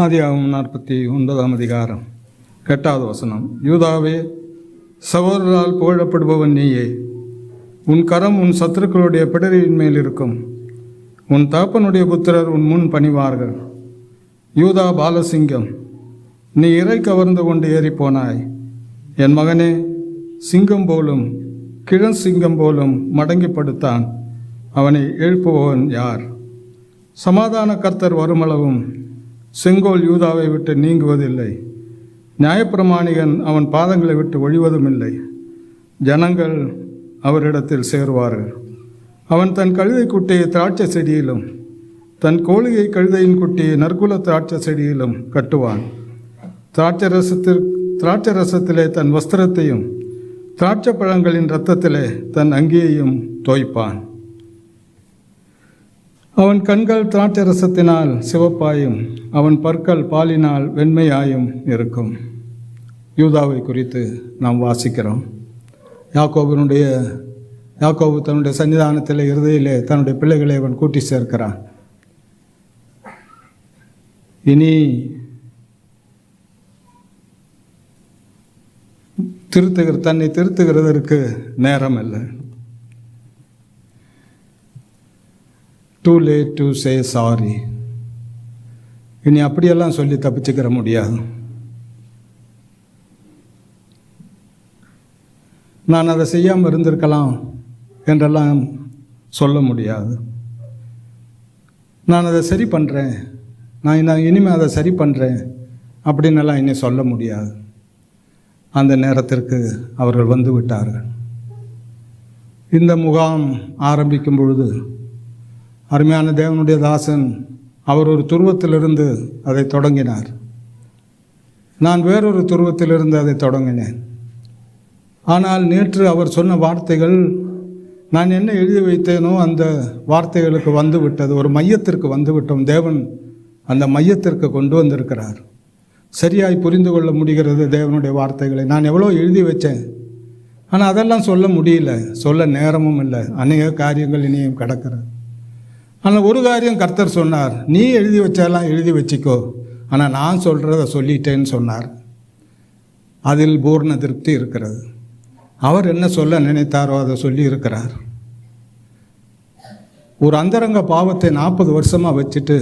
ஆதியாகமம் 49 அதிகாரம் 8வது வசனம். யூதாவே, சகோதரரால் புகழப்படுபவன் நீயே. உன் கரம் உன் சத்துருக்களுடைய பிடரியின் மேல் இருக்கும். உன் தகப்பனுடைய புத்திரர் உன் முன் பணிவார்கள். யூதா பாலசிங்கம், நீ இறை கவர்ந்து கொண்டு ஏறிப்போனாய். என் மகனே, சிங்கம் போலும் கிழன் சிங்கம் போலும் மடங்கி படுத்தான். அவனை எழுப்புபவன் யார்? சமாதான கர்த்தர் வருமளவும் செங்கோல் யூதாவை விட்டு நீங்குவதில்லை. நியாயப்பிரமாணிகன் அவன் பாதங்களை விட்டு ஒழிவதும் இல்லை. ஜனங்கள் அவரிடத்தில் சேருவார்கள். அவன் தன் கழுதை குட்டியை திராட்சை செடியிலும் தன் கோழியை கழுதையின் குட்டியை நற்குல திராட்சை செடியிலும் கட்டுவான். திராட்சை ரசத்திலே தன் வஸ்திரத்தையும் திராட்சை பழங்களின் இரத்தத்திலே தன் அங்கியையும் தோய்ப்பான். அவன் கண்கள் திராட்சை ரசத்தினால் சிவப்பாயும் அவன் பற்கள் பாலினால் வெண்மையாயும் இருக்கும். யூதாவை குறித்து நாம் வாசிக்கிறோம். யாக்கோபு தன்னுடைய சன்னிதானத்தில் இறுதியிலே தன்னுடைய பிள்ளைகளை அவன் கூட்டி சேர்க்கிறான். இனி தன்னை திருத்துகிறதற்கு நேரம் இல்லை. Too late to say sorry. இனி அப்படியெல்லாம் சொல்லி தப்பிச்சுக்கிற முடியாது. நான் அதை செய்யாமல் இருந்திருக்கலாம் என்றெல்லாம் சொல்ல முடியாது. நான் அதை சரி பண்ணுறேன், நான் இனிமேல் அதை சரி பண்ணுறேன் அப்படின்னெல்லாம் இனி சொல்ல முடியாது. அந்த நேரத்திற்கு அவர்கள் வந்து விட்டார்கள். இந்த முகாம் ஆரம்பிக்கும் பொழுது அருமையான தேவனுடைய தாசன் அவர் ஒரு துருவத்திலிருந்து அதை தொடங்கினார். நான் வேறொரு துருவத்திலிருந்து அதை தொடங்கினேன். ஆனால் நேற்று அவர் சொன்ன வார்த்தைகள் நான் என்ன எழுதி வைத்தேனோ அந்த வார்த்தைகளுக்கு வந்து விட்டது. ஒரு மையத்திற்கு வந்து விட்டோம். தேவன் அந்த மையத்திற்கு கொண்டு வந்திருக்கிறார். சரியாய் புரிந்து கொள்ள முடிகிறது தேவனுடைய வார்த்தைகளை. நான் எவ்வளோ எழுதி வச்சேன், ஆனால் அதெல்லாம் சொல்ல முடியல, சொல்ல நேரமும் இல்லை. அநேக காரியங்கள் இனியும் கிடக்கிறது. ஆனால் ஒரு காரியம் கர்த்தர் சொன்னார், நீ எழுதி வச்சாலாம் எழுதி வச்சிக்கோ, ஆனால் நான் சொல்கிறத சொல்லிட்டேன்னு சொன்னார். அதில் பூர்ண திருப்தி இருக்கிறது. அவர் என்ன சொல்ல நினைத்தாரோ அதை சொல்லி இருக்கிறார். ஒரு அந்தரங்க பாவத்தை 40 வருஷமாக வச்சுட்டு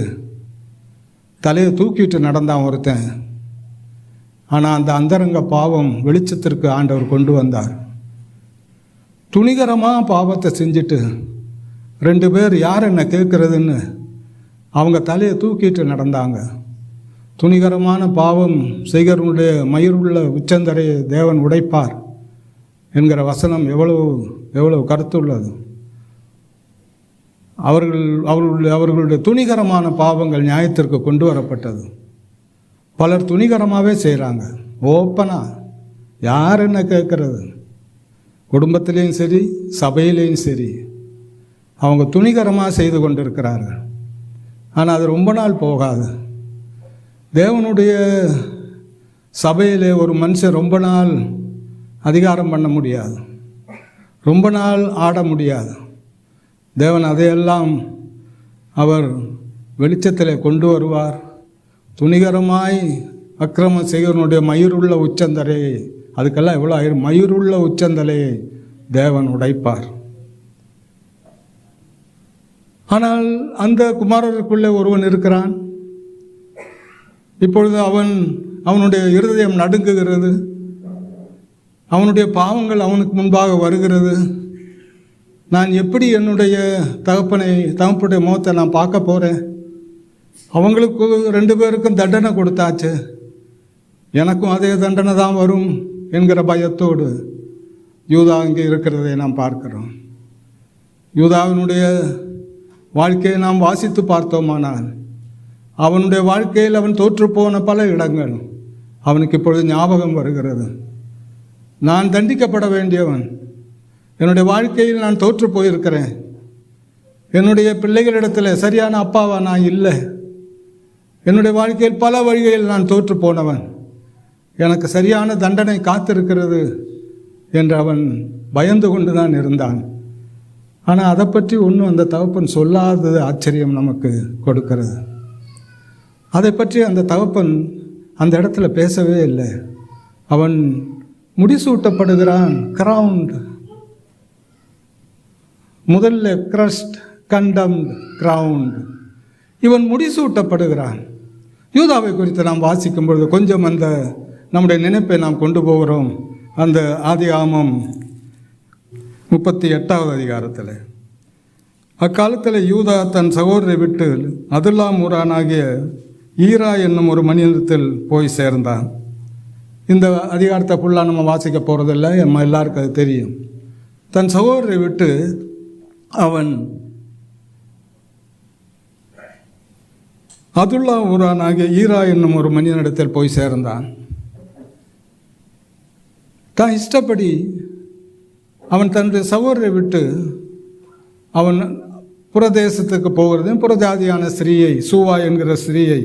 தலையை தூக்கிட்டு நடந்தான் ஒருத்தன். ஆனால் அந்த அந்தரங்க பாவம் வெளிச்சத்திற்கு ஆண்டவர் கொண்டு வந்தார். துணிகரமாக பாவத்தை செஞ்சுட்டு 2 பேர் யார் என்ன கேட்குறதுன்னு அவங்க தலையை தூக்கிட்டு நடந்தாங்க. துணிகரமான பாவம் செய்கிறவனுடைய மயிருள்ள உச்சந்தரையை தேவன் உடைப்பார் என்கிற வசனம் எவ்வளவு கருத்துள்ளது. அவர்களுடைய துணிகரமான பாவங்கள் நியாயத்திற்கு கொண்டு வரப்பட்டது. பலர் துணிகரமாகவே செய்கிறாங்க. ஓப்பனா யார் என்ன கேட்குறது, குடும்பத்திலையும் சரி சபையிலையும் சரி அவங்க துணிகரமாக செய்து கொண்டு இருக்கிறார்கள். ஆனால் அது ரொம்ப நாள் போகாது. தேவனுடைய சபையிலே ஒரு மனுஷன் ரொம்ப நாள் அதிகாரம் பண்ண முடியாது, ரொம்ப நாள் ஆட முடியாது. தேவன் அதையெல்லாம் அவர் வெளிச்சத்தில் கொண்டு வருவார். துணிகரமாய் அக்கிரமம் செய்கிறவனுடைய மயிருள்ள உச்சந்தலையை, அதுக்கெல்லாம் எவ்வளோ ஆயிரம், மயிருள்ள உச்சந்தலையை தேவன் உடைப்பார். ஆனால் அந்த குமாரருக்குள்ளே ஒருவன் இருக்கிறான். இப்பொழுது அவனுடைய இருதயம் நடுங்குகிறது. அவனுடைய பாவங்கள் அவனுக்கு முன்பாக வருகிறது. நான் எப்படி என்னுடைய தகப்பனுடைய முகத்தை நான் பார்க்க போகிறேன்? அவங்களுக்கு 2 பேருக்கும் தண்டனை கொடுத்தாச்சு, எனக்கும் அதே தண்டனை தான் வரும் என்கிற பயத்தோடு யூதா இங்கே இருக்கிறதை நாம் பார்க்கிறோம். யூதாவினுடைய வாழ்க்கையை நாம் வாசித்து பார்த்தோமானால் அவனுடைய வாழ்க்கையில் அவன் தோற்றுப்போன பல இடங்கள் அவனுக்கு இப்பொழுது ஞாபகம் வருகிறது. நான் தண்டிக்கப்பட வேண்டியவன், என்னுடைய வாழ்க்கையில் நான் தோற்று போயிருக்கிறேன், என்னுடைய பிள்ளைகளிடத்தில் சரியான அப்பாவா நான் இல்லை, என்னுடைய வாழ்க்கையில் பல வழிகளில் நான் தோற்று போனவன், எனக்கு சரியான தண்டனை காத்திருக்கிறது என்று அவன் பயந்து கொண்டு தான் இருந்தான். ஆனால் அதை பற்றி ஒன்றும் அந்த தகப்பன் சொல்லாதது ஆச்சரியம் நமக்கு கொடுக்கிறது. அதை பற்றி அந்த தகப்பன் அந்த இடத்துல பேசவே இல்லை. அவன் முடிசூட்டப்படுகிறான், கிரவுண்ட். முதல்ல கிரஸ்ட், கண்டம்ட், கிரவுண்ட். இவன் முடிசூட்டப்படுகிறான். யூதாவை குறித்து நாம் வாசிக்கும் பொழுது கொஞ்சம் அந்த நம்முடைய நினைப்பை நாம் கொண்டு போகிறோம். அந்த ஆதியாகமம் 38வது அதிகாரத்தில், அக்காலத்தில் யூதா தன் சகோதரை விட்டு அதுல்லாம் ஊரானாகிய ஈரா என்னும் ஒரு மனிதத்தில் போய் சேர்ந்தான். இந்த அதிகாரத்தை ஃபுல்லாக நம்ம வாசிக்க போகிறதில்ல, நம்ம எல்லாருக்கும் அது தெரியும். தன் சகோதரை விட்டு அவன் அதுல்லா ஊரானாகிய ஈரா என்னும் ஒரு மனிதனிடத்தில் போய் சேர்ந்தான். தான் இஷ்டப்படி அவன் தன்னுடைய சகோதரை விட்டு அவன் புறதேசத்துக்கு போகிறதையும் புறஜாதியான ஸ்திரீயை, சூவா என்கிற ஸ்திரீயை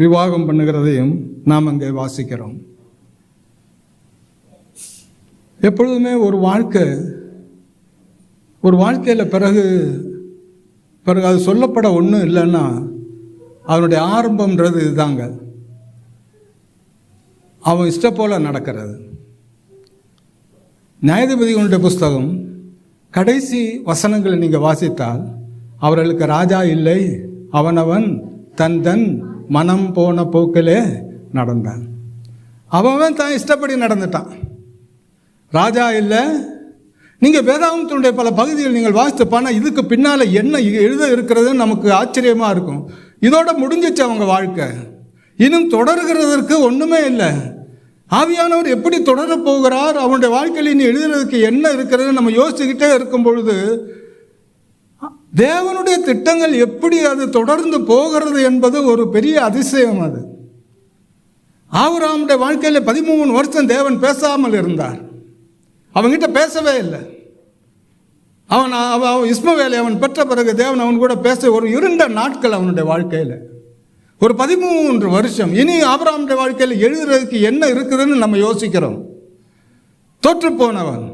விவாகம் பண்ணுகிறதையும் நாம் அங்கே வாசிக்கிறோம். எப்பொழுதுமே ஒரு வாழ்க்கையில் பிறகு அது சொல்லப்பட ஒன்றும் இல்லைன்னா அவனுடைய ஆரம்பம்ன்றது இதுதாங்க. அவன் இஷ்டம் போல நடக்கிறது. நியாயாதிபதிகளுடைய புஸ்தகம் கடைசி வசனங்களை நீங்கள் வாசித்தால், அவர்களுக்கு ராஜா இல்லை, அவனவன் தன் தன் மனம் போன போக்கிலே நடந்தான். அவன் தான் இஷ்டப்படி நடந்துட்டான். ராஜா இல்லை. நீங்கள் வேதாகமத்தினுடைய பல பகுதிகள் நீங்கள் வாசித்து போனால் இதுக்கு பின்னால் என்ன எழுத இருக்கிறதுன்னு நமக்கு ஆச்சரியமாக இருக்கும். இதோட முடிஞ்சிச்சு அவங்க வாழ்க்கை. இன்னும் தொடர்கிறதற்கு ஒன்றுமே இல்லை. ஆவியானவர் எப்படி தொடரப் போகிறார், அவனுடைய வாழ்க்கையில் இனி எழுதுறதுக்கு என்ன இருக்கிறது நம்ம யோசிச்சுக்கிட்டே இருக்கும் பொழுது, தேவனுடைய திட்டங்கள் எப்படி அது தொடர்ந்து போகிறது என்பது ஒரு பெரிய அதிசயம். அது ஆபிரகாமுடைய வாழ்க்கையில் 13 வருஷம் தேவன் பேசாமல் இருந்தார். அவன்கிட்ட பேசவே இல்லை. அவன் இஸ்மவேலை அவன் பெற்ற பிறகு தேவன் அவன் கூட பேச ஒரு 2 நாட்கள் அவனுடைய வாழ்க்கையில், ஒரு 13 வருஷம். இனி ஆபிரகாமுடைய வாழ்க்கையில் எழுதுறதுக்கு என்ன இருக்குதுன்னு நம்ம யோசிக்கிறோம். தோற்று போனவன்.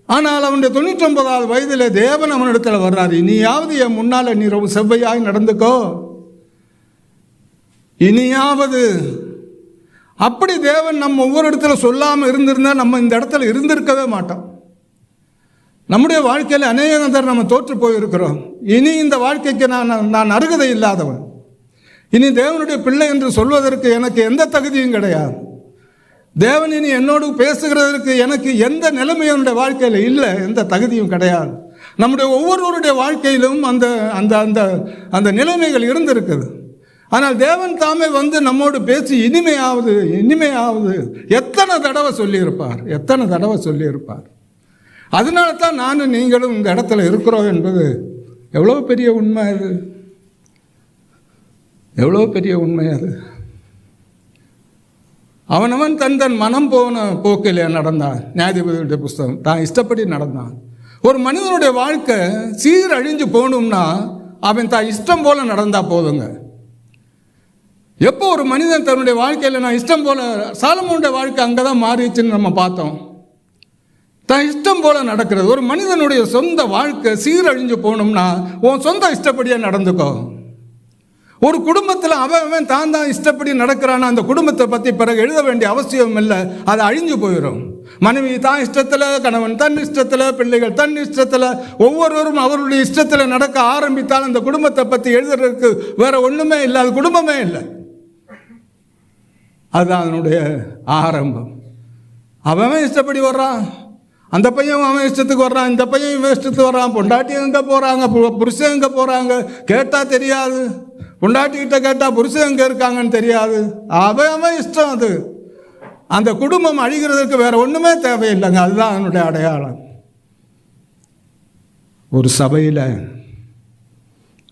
ஆனால் அவனுடைய 99வது வயதில் தேவன் அவனிடத்தில் வர்றாரு. இனியாவது என் முன்னால் நீ ரொம்ப செவ்வையாய் நடந்துக்கோ, இனியாவது. அப்படி தேவன் நம்ம ஒவ்வொரு இடத்துல சொல்லாமல் இருந்திருந்தா நம்ம இந்த இடத்துல இருந்திருக்கவே மாட்டோம். நம்முடைய வாழ்க்கையில் அநேகந்தர் நம்ம தோற்று போயிருக்கிறோம். இனி இந்த வாழ்க்கைக்கு நான் அருகதை இல்லாதவன், இனி தேவனுடைய பிள்ளை என்று சொல்வதற்கு எனக்கு எந்த தகுதியும் கிடையாது. தேவன் இனி என்னோடு பேசுகிறதற்கு எனக்கு எந்த நிலைமையும் என்னுடைய வாழ்க்கையில் இல்லை, எந்த தகுதியும் கிடையாது. நம்முடைய ஒவ்வொருவருடைய வாழ்க்கையிலும் அந்த அந்த அந்த அந்த நிலைமைகள் இருந்திருக்குது. ஆனால் தேவன் தாமே வந்து நம்மோடு பேசி இனிமையாவது இனிமையாவது எத்தனை தடவை சொல்லியிருப்பார். அதனால தான் நானும் நீங்களும் இந்த இடத்துல இருக்கிறோம் என்பது எவ்வளோ பெரிய உண்மை. அது எவ்வளோ பெரிய உண்மை. அது அவனவன் தன் மனம் போன போக்கில் நடந்தான். நியாயாதிபதியுடைய புஸ்தகம் தான் இஷ்டப்படி நடந்தான். ஒரு மனிதனுடைய வாழ்க்கை சீரழிஞ்சு போகணும்னா அவன் தான் இஷ்டம் போல நடந்தா போதுங்க. எப்போ ஒரு மனிதன் தன்னுடைய வாழ்க்கையில் நான் இஷ்டம் போல, சாலமோனுடைய வாழ்க்கை அங்கே தான் மாறிச்சுன்னு நம்ம பார்த்தோம். தான் இஷ்டம் போல நடக்கிறது. ஒரு மனிதனுடைய சொந்த வாழ்க்கை சீரழிஞ்சு போகணும்னா உன் சொந்த இஷ்டப்படியாக நடந்துக்கோ. ஒரு குடும்பத்தில் அவன் தான் இஷ்டப்படி நடக்கிறான்னா அந்த குடும்பத்தை பற்றி பிறகு எழுத வேண்டிய அவசியம் இல்லை, அது அழிஞ்சு போயிடும். மனைவி தான் இஷ்டத்தில், கணவன் தன் இஷ்டத்தில், பிள்ளைகள் தன் இஷ்டத்தில், ஒவ்வொருவரும் அவருடைய இஷ்டத்தில் நடக்க ஆரம்பித்தால் அந்த குடும்பத்தை பற்றி எழுதுறதுக்கு வேற ஒன்றுமே இல்லை, அது குடும்பமே இல்லை. அதுதான் அதனுடைய ஆரம்பம். அவன் இஷ்டப்படி வர்றான், அந்த பையன் அவன் இஷ்டத்துக்கு வர்றான், இந்த பையன் இவன் இஷ்டத்துக்கு வர்றான். பொண்டாட்டி எங்கே போகிறாங்க, புருஷன் எங்கே போகிறாங்க கேட்டால் தெரியாது. பொண்டாட்டிக்கிட்ட கேட்டால் புருஷன் எங்கே இருக்காங்கன்னு தெரியாது. அவன் இஷ்டம். அது அந்த குடும்பம் அழிகிறதுக்கு வேற ஒன்றுமே தேவையில்லைங்க. அதுதான் அதனுடைய அடையாளம். ஒரு சபையில்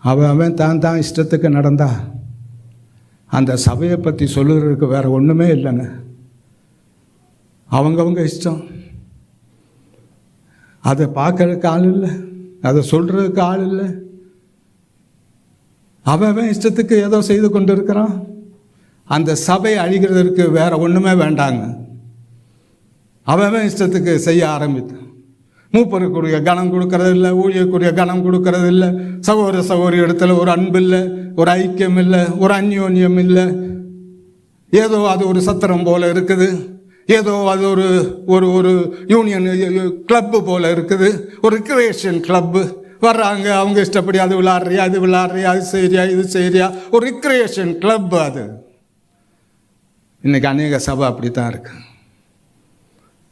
அவன் தான் இஷ்டத்துக்கு நடந்தா அந்த சபையை பற்றி சொல்லுறதுக்கு வேற ஒன்றுமே இல்லைங்க. அவங்கவங்க இஷ்டம். அதை பார்க்கறதுக்கு ஆள் இல்லை, அதை சொல்கிறதுக்கு ஆள் இல்லை. அவன் இஷ்டத்துக்கு ஏதோ செய்து கொண்டு இருக்கிறான். அந்த சபை அழிகிறதுக்கு வேற ஒன்றுமே வேண்டாங்க. அவன் இஷ்டத்துக்கு செய்ய ஆரம்பித்தான். மூப்பருக்குரிய கனம் கொடுக்கறது இல்லை, ஊழியக்குரிய கனம் கொடுக்கறது இல்லை, சகோதர சகோதரி இடத்துல ஒரு அன்பு இல்லை, ஒரு ஐக்கியம் இல்லை, ஒரு அந்யோன்யம் இல்லை. ஏதோ அது ஒரு சத்திரம் போல இருக்குது, ஏதோ அது ஒரு ஒரு ஒரு யூனியன் கிளப்பு போல இருக்குது, ஒரு ரிக்ரியேஷன் கிளப்பு. வர்றாங்க, அவங்க இஷ்டப்படி அது விளாட்றியா, இது விளாட்றியா, அது சரியா, இது சரியா, ஒரு ரிக்ரியேஷன் கிளப். அது இன்னைக்கு அநேக சபை அப்படித்தான் இருக்கு.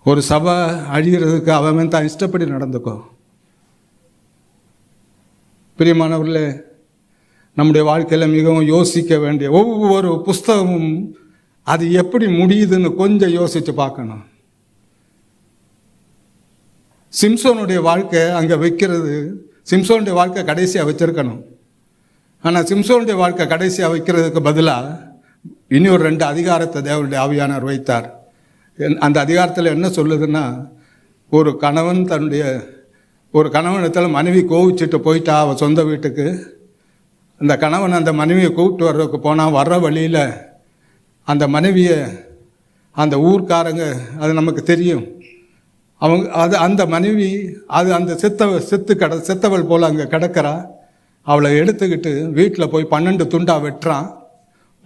ஒரு சபை அழிகிறதுக்கு அவன் தான் இஷ்டப்படி நடந்துக்கோ. பிரியமானவர்களே, நம்முடைய வாழ்க்கையில் மிகவும் யோசிக்க வேண்டிய ஒவ்வொரு புஸ்தகமும் அது எப்படி முடியுதுன்னு கொஞ்சம் யோசித்து பார்க்கணும். சிம்சோனுடைய வாழ்க்கை அங்கே வைக்கிறது, சிம்சோனுடைய வாழ்க்கை கடைசியாக வச்சிருக்கணும். ஆனால் சிம்சோனுடைய வாழ்க்கை கடைசியாக வைக்கிறதுக்கு பதிலாக இனி ஒரு 2 அதிகாரத்தை தேவனுடைய ஆவியானவர் வைத்தார். அந்த அதிகாரத்தில் என்ன சொல்லுதுன்னா, ஒரு கணவன் தன்னுடைய ஒரு கணவனிடத்தில் மனைவி கோவிச்சுட்டு போயிட்டா அவள் சொந்த வீட்டுக்கு. அந்த கணவன் அந்த மனைவியை கூப்பிட்டு வர்றதுக்கு போனால் வர்ற வழியில் அந்த மனைவியை அந்த ஊர்க்காரங்க, அது நமக்கு தெரியும், அவங்க அந்த மனைவி அந்த செத்தவள் போல் அங்கே கிடக்கிறா. அவளை எடுத்துக்கிட்டு வீட்டில் போய் 12 துண்டாக வெட்டுறான்.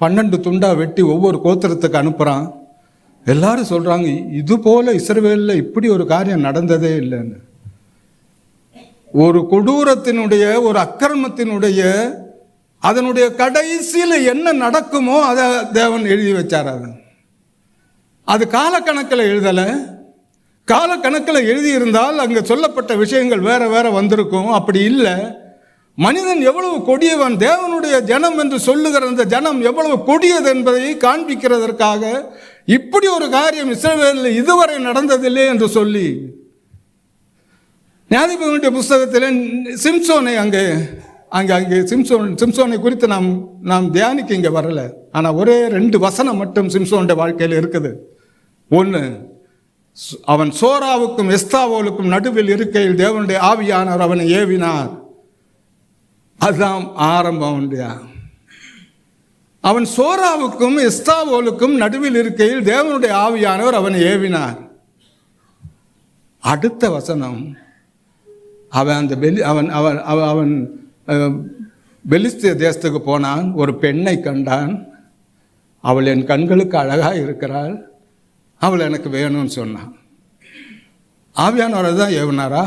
12 துண்டாக வெட்டி ஒவ்வொரு கோத்திரத்துக்கு அனுப்புகிறான். எல்லாரும் சொல்கிறாங்க, இது போல் இஸ்ரவேலில் இப்படி ஒரு காரியம் நடந்ததே இல்லைன்னு. ஒரு கொடூரத்தினுடைய, ஒரு அக்கிரமத்தினுடைய, அதனுடைய கடைசியில் என்ன நடக்குமோ அதை தேவன் எழுதி வச்சார். அது காலக்கணக்கில் எழுதலை. காலக்கணக்கில் எழுதியிருந்தால் அங்கே சொல்லப்பட்ட விஷயங்கள் வேற வேற வந்திருக்கும். அப்படி இல்லை. மனிதன் எவ்வளவு கொடியவன், தேவனுடைய ஜனம் என்று சொல்லுகிற அந்த ஜனம் எவ்வளவு கொடியது என்பதை காண்பிக்கிறதற்காக இப்படி ஒரு காரியம் இஸ்ரவேலில் இதுவரை நடந்ததில்லை என்று சொல்லி நியாயாதிபதிகளுடைய புஸ்தகத்தில் சிம்சோனை அங்கே அங்கே அங்கே சிம்சோனை குறித்து நாம் தியானிக்க இங்கே வரல. ஆனால் ஒரே 2 வசனம் மட்டும் சிம்சோனுடைய வாழ்க்கையில் இருக்குது. ஒன்று, அவன் சோராவுக்கும் எஸ்தாவோலுக்கும் நடுவில் இருக்கையில் தேவனுடைய ஆவியானவர் அவனை ஏவினார். அதுதான் ஆரம்பம். அவன் சோராவுக்கும் எஸ்தாவோலுக்கும் நடுவில் இருக்கையில் தேவனுடைய ஆவியானவர் அவனை ஏவினார். அடுத்த வசனம், அவன் பெலிஸ்திய தேசத்துக்கு போனான். ஒரு பெண்ணை கண்டான். அவள் என் கண்களுக்கு அழகாக இருக்கிறாள், அவள் எனக்கு வேணும்னு சொன்னான். ஆவியானவர் தான் ஏவினாரா?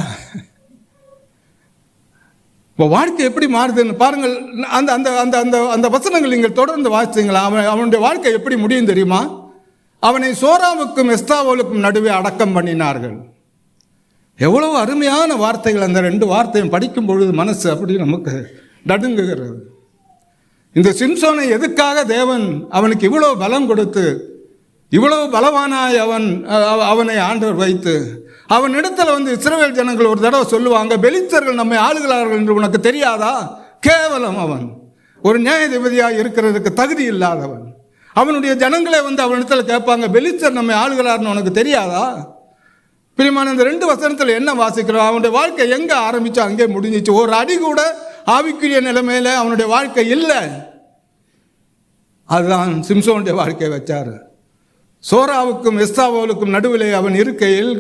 இப்போ வாழ்க்கை எப்படி மாறுதுன்னு பாருங்கள். அந்த அந்த அந்த அந்த அந்த வசனங்கள் நீங்கள் தொடர்ந்து வாசித்தீங்களா? அவனுடைய வாழ்க்கை எப்படி முடியும் தெரியுமா? அவனை சோராவுக்கும் எஸ்தாவோலுக்கும் நடுவே அடக்கம் பண்ணினார்கள். எவ்வளவு அருமையான வார்த்தைகள்! அந்த 2 வார்த்தையும் படிக்கும் பொழுது மனசு அப்படி நமக்கு நடுங்குகிறது. இந்த சிம்சோனை எதுக்காக தேவன் அவனுக்கு இவ்வளவு பலம் கொடுத்து, இவ்வளவு பலவானாய் அவனை ஆண்டவர் வைத்து, அவன் இடத்துல இஸ்ரவேல் ஜனங்கள் ஒரு தடவை சொல்லுவாங்க, பெலிஸ்தர்கள் நம்மை ஆளுகிறார்கள் என்று உனக்கு தெரியாதா? கேவலம், அவன் ஒரு நியாயாதிபதியாக இருக்கிறதுக்கு தகுதி இல்லாதவன். அவனுடைய ஜனங்களே அவனிடத்தில் கேட்பாங்க, பெலிஸ்தர் நம்மை ஆளுகிறார்னு உனக்கு தெரியாதா? பிரியமான, இந்த 2 வசனத்தில் என்ன வாசிக்கிறோம்? அவனுடைய வாழ்க்கை எங்கே ஆரம்பிச்சா அங்கே முடிஞ்சிச்சு. ஒரு அடி கூட ஆவிக்குரிய நிலைமையில அவனுடைய வாழ்க்கை இல்லை. அதுதான் சிம்சோனுடைய வாழ்க்கையை வச்சார். சோராவுக்கும் எஸ்தாவோலுக்கும் நடுவிலே அவன் இருக்கையில்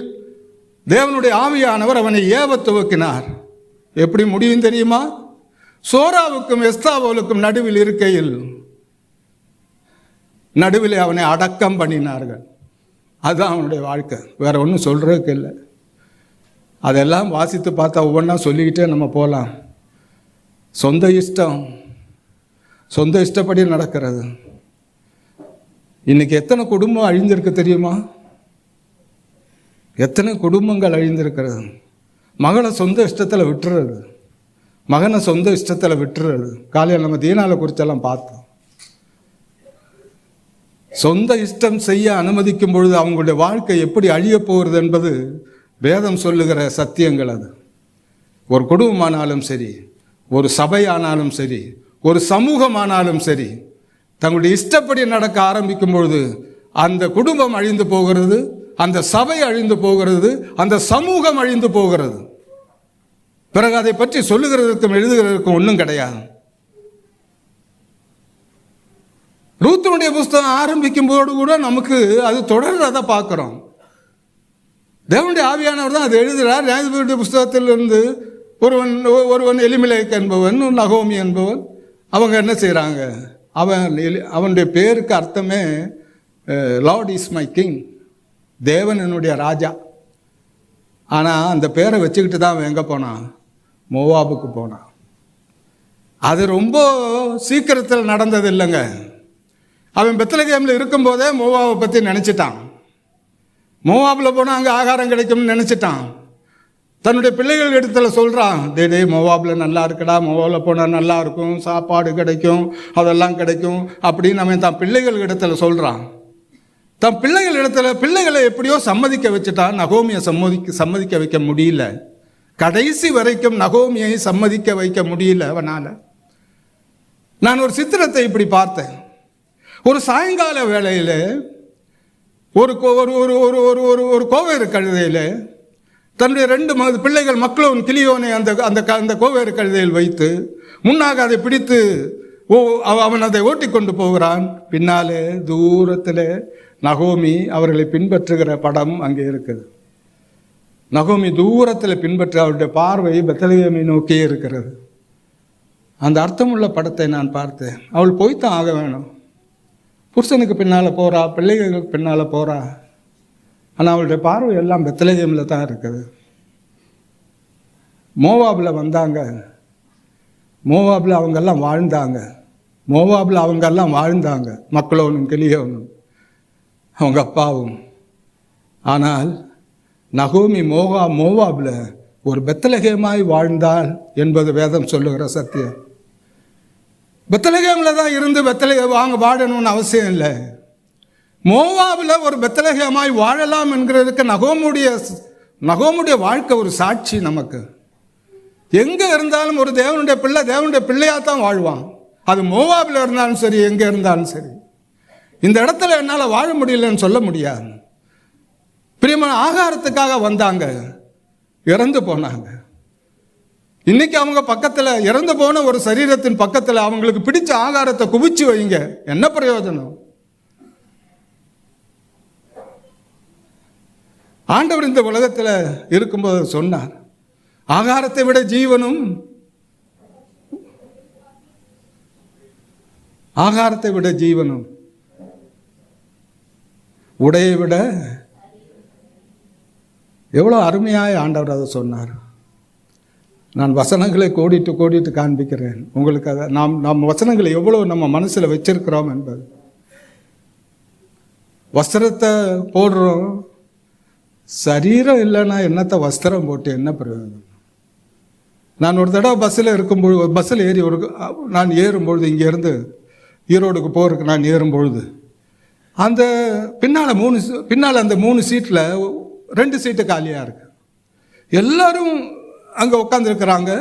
தேவனுடைய ஆவியானவர் அவனை ஏவ துவக்கினார். எப்படி முடியும் தெரியுமா? சோராவுக்கும் எஸ்தாவோலுக்கும் நடுவில் இருக்கையில் நடுவிலே அவனை அடக்கம் பண்ணினார்கள். அதுதான் அவனுடைய வாழ்க்கை. வேற ஒன்றும் சொல்றதுக்கு இல்லை. அதெல்லாம் வாசித்து பார்த்தா ஒவ்வொன்றா சொல்லிக்கிட்டே நம்ம போகலாம். சொந்த இஷ்டப்படி நடக்கிறது. இன்னைக்கு எத்தனை குடும்பம் அழிந்திருக்கு தெரியுமா? எத்தனை குடும்பங்கள் அழிந்திருக்கிறது. மகளை சொந்த இஷ்டத்தில் விட்டுறது, மகனை சொந்த இஷ்டத்தில் விட்டுறது. காலையில் நம்ம தீனால குறிச்செல்லாம் பார்த்தோம். சொந்த இஷ்டம் செய்ய அனுமதிக்கும் பொழுது அவங்களுடைய வாழ்க்கை எப்படி அழிய போகிறது என்பது வேதம் சொல்லுகிற சத்தியங்கள். அது ஒரு குடும்பமானாலும் சரி, ஒரு சபையானாலும் சரி, ஒரு சமூகமானாலும் சரி, தங்களுடைய இஷ்டப்படி நடக்க ஆரம்பிக்கும் பொழுது அந்த குடும்பம் அழிந்து போகிறது, அந்த சபை அழிந்து போகிறது, அந்த சமூகம் அழிந்து போகிறது. பிறகு அதை பற்றி சொல்லுகிறதுக்கும் எழுதுகிறதுக்கும் ஒன்றும் கிடையாது. ரூத்தினுடைய புஸ்தகம் ஆரம்பிக்கும் போது கூட நமக்கு அது தொடர்றதை பார்க்கிறோம். தேவனுடைய ஆவியானவர் தான் அதை எழுதுகிறார். நியாயாதிபதிகளுடைய புஸ்தகத்திலிருந்து ஒருவன் எலிமெலேக் என்பவன், நகோமி என்பவன், அவங்க என்ன செய்கிறாங்க, அவனுடைய பேருக்கு அர்த்தமே லார்ட் இஸ் மை கிங், தேவன் என்னுடைய ராஜா. ஆனால் அந்த பேரை வச்சுக்கிட்டு தான் அவன் எங்கே போனான், மோவாபுக்கு போனான். அது ரொம்ப சீக்கிரத்தில் நடந்தது இல்லைங்க. அவன் பெத்லகேமில் இருக்கும்போதே மோவாபை பற்றி நினச்சிட்டான். மோவாபில் போனால் அங்கே ஆகாரம் கிடைக்கும்னு நினச்சிட்டான். தன்னுடைய பிள்ளைகள் இடத்துல சொல்கிறான், டே மோவாபில் நல்லா இருக்குடா, மோவாபில் போனால் நல்லா இருக்கும், சாப்பாடு கிடைக்கும், அதெல்லாம் கிடைக்கும் அப்படின்னு அவன் தன் பிள்ளைகள் இடத்துல சொல்கிறான். தன் பிள்ளைகள் இடத்துல பிள்ளைகளை எப்படியோ சம்மதிக்க வச்சுட்டான். நகோமியை சம்மதிக்க வைக்க முடியல. கடைசி வரைக்கும் நகோமியை சம்மதிக்க வைக்க முடியல அவனால். நான் ஒரு சித்திரத்தை இப்படி பார்த்தேன். ஒரு சாயங்கால வேளையில் ஒரு கோவேறு கழுதையில் தன்னுடைய 2 பிள்ளைகள் மக்களோன் கிளியோனை அந்த கோவேறு கழுதையில் வைத்து முன்னாக அதை பிடித்து அவன் அதை ஓட்டி கொண்டு போகிறான். பின்னாலே தூரத்தில் நகோமி அவர்களை பின்பற்றுகிற படம் அங்கே இருக்குது. நகோமி தூரத்தில் பின்பற்ற அவருடைய பார்வை பெத்லகேமை நோக்கியே இருக்கிறது. அந்த அர்த்தமுள்ள படத்தை நான் பார்த்தேன். அவள் போய்த்தான் ஆக வேணும். புருஷனுக்கு பின்னால் போகிறா, பிள்ளைகளுக்கு பின்னால் போகிறா. ஆனால் அவளுடைய பார்வை எல்லாம் பெத்லகேமில் தான் இருக்குது. மோவாபில் வந்தாங்க. மோவாபில் அவங்கெல்லாம் வாழ்ந்தாங்க. மக்களோனும் கிளியோனும் அவங்க அப்பாவும். ஆனால் நகோமி மோவாபில் ஒரு பெத்லகேமாய் வாழ்ந்தாள் என்பது வேதம் சொல்லுகிற சத்தியம். பெத்லகேமில் தான் இருந்து வாழணும்னு அவசியம் இல்லை. மோவாபில் ஒரு பெத்லகேமாய் வாழலாம் என்கிறதுக்கு நகோமுடைய வாழ்க்கை ஒரு சாட்சி நமக்கு. எங்கே இருந்தாலும் ஒரு தேவனுடைய பிள்ளையாத்தான் வாழ்வான். அது மோவாபில் இருந்தாலும் சரி, எங்கே இருந்தாலும் சரி. இந்த இடத்துல என்னால் வாழ முடியலன்னு சொல்ல முடியாது. பிரியமான, ஆகாரத்துக்காக வந்தாங்க, இறந்து போனாங்க. இன்னைக்கு அவங்க பக்கத்தில் இறந்து போன ஒரு சரீரத்தின் பக்கத்தில் அவங்களுக்கு பிடிச்ச ஆகாரத்தை குவிச்சு வைங்க, என்ன பிரயோஜனம்? ஆண்டவர் இந்த உலகத்தில் இருக்கும்போது சொன்னார், ஆகாரத்தை விட ஜீவனும், ஆகாரத்தை விட ஜீவனும், உடையை விட. எவ்வளோ அருமையாய் ஆண்டவர் அதை சொன்னார். நான் வசனங்களை கோடிட்டு காண்பிக்கிறேன் உங்களுக்கு. அதை நாம் வசனங்களை எவ்வளோ நம்ம மனசில் வச்சிருக்கிறோம் என்பது. வஸ்திரத்தை போடுறோம், சரீரம் இல்லைன்னா என்னத்தை வஸ்திரம் போட்டு என்ன பிரயோஜனம்? நான் ஒரு தடவை பஸ்ஸில் ஏறி நான் ஏறும்பொழுது, இங்கேருந்து ஈரோடுக்கு போகிறதுக்கு நான் ஏறும்பொழுது, அந்த பின்னால் அந்த 3 சீட்டில் 2 சீட்டு காலியாக இருக்கு. எல்லாரும் அங்கே உட்காந்துருக்குறாங்க.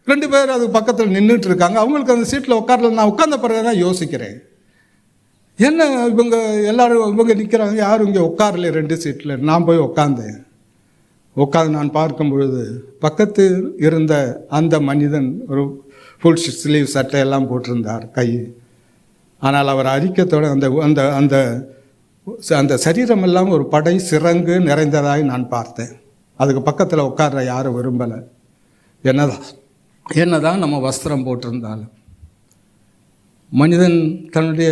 2 பேர் அது பக்கத்தில் நின்றுட்டு இருக்காங்க. அவங்களுக்கு அந்த சீட்டில் உட்காரல. நான் உட்கார்ந்த பிறகு தான் யோசிக்கிறேன், என்ன இவங்க நிற்கிறாங்க, யாரும் இங்கே உட்காரல 2 சீட்டில். நான் போய் உட்காந்து நான் பார்க்கும் பொழுது பக்கத்தில் இருந்த அந்த மனிதன் ஒரு ஃபுல் ஸ்லீவ் சட்டையெல்லாம் போட்டிருந்தார் கை. ஆனால் அவர் அறிக்கத்தோடு அந்த சரீரமெல்லாம் ஒரு படை சிறங்கு நிறைந்ததாய் நான் பார்த்தேன். அதுக்கு பக்கத்தில் உட்கார்ற யாரும் விரும்பலை. என்னதான் நம்ம வஸ்திரம் போட்டிருந்தாலும் மனிதன் தன்னுடைய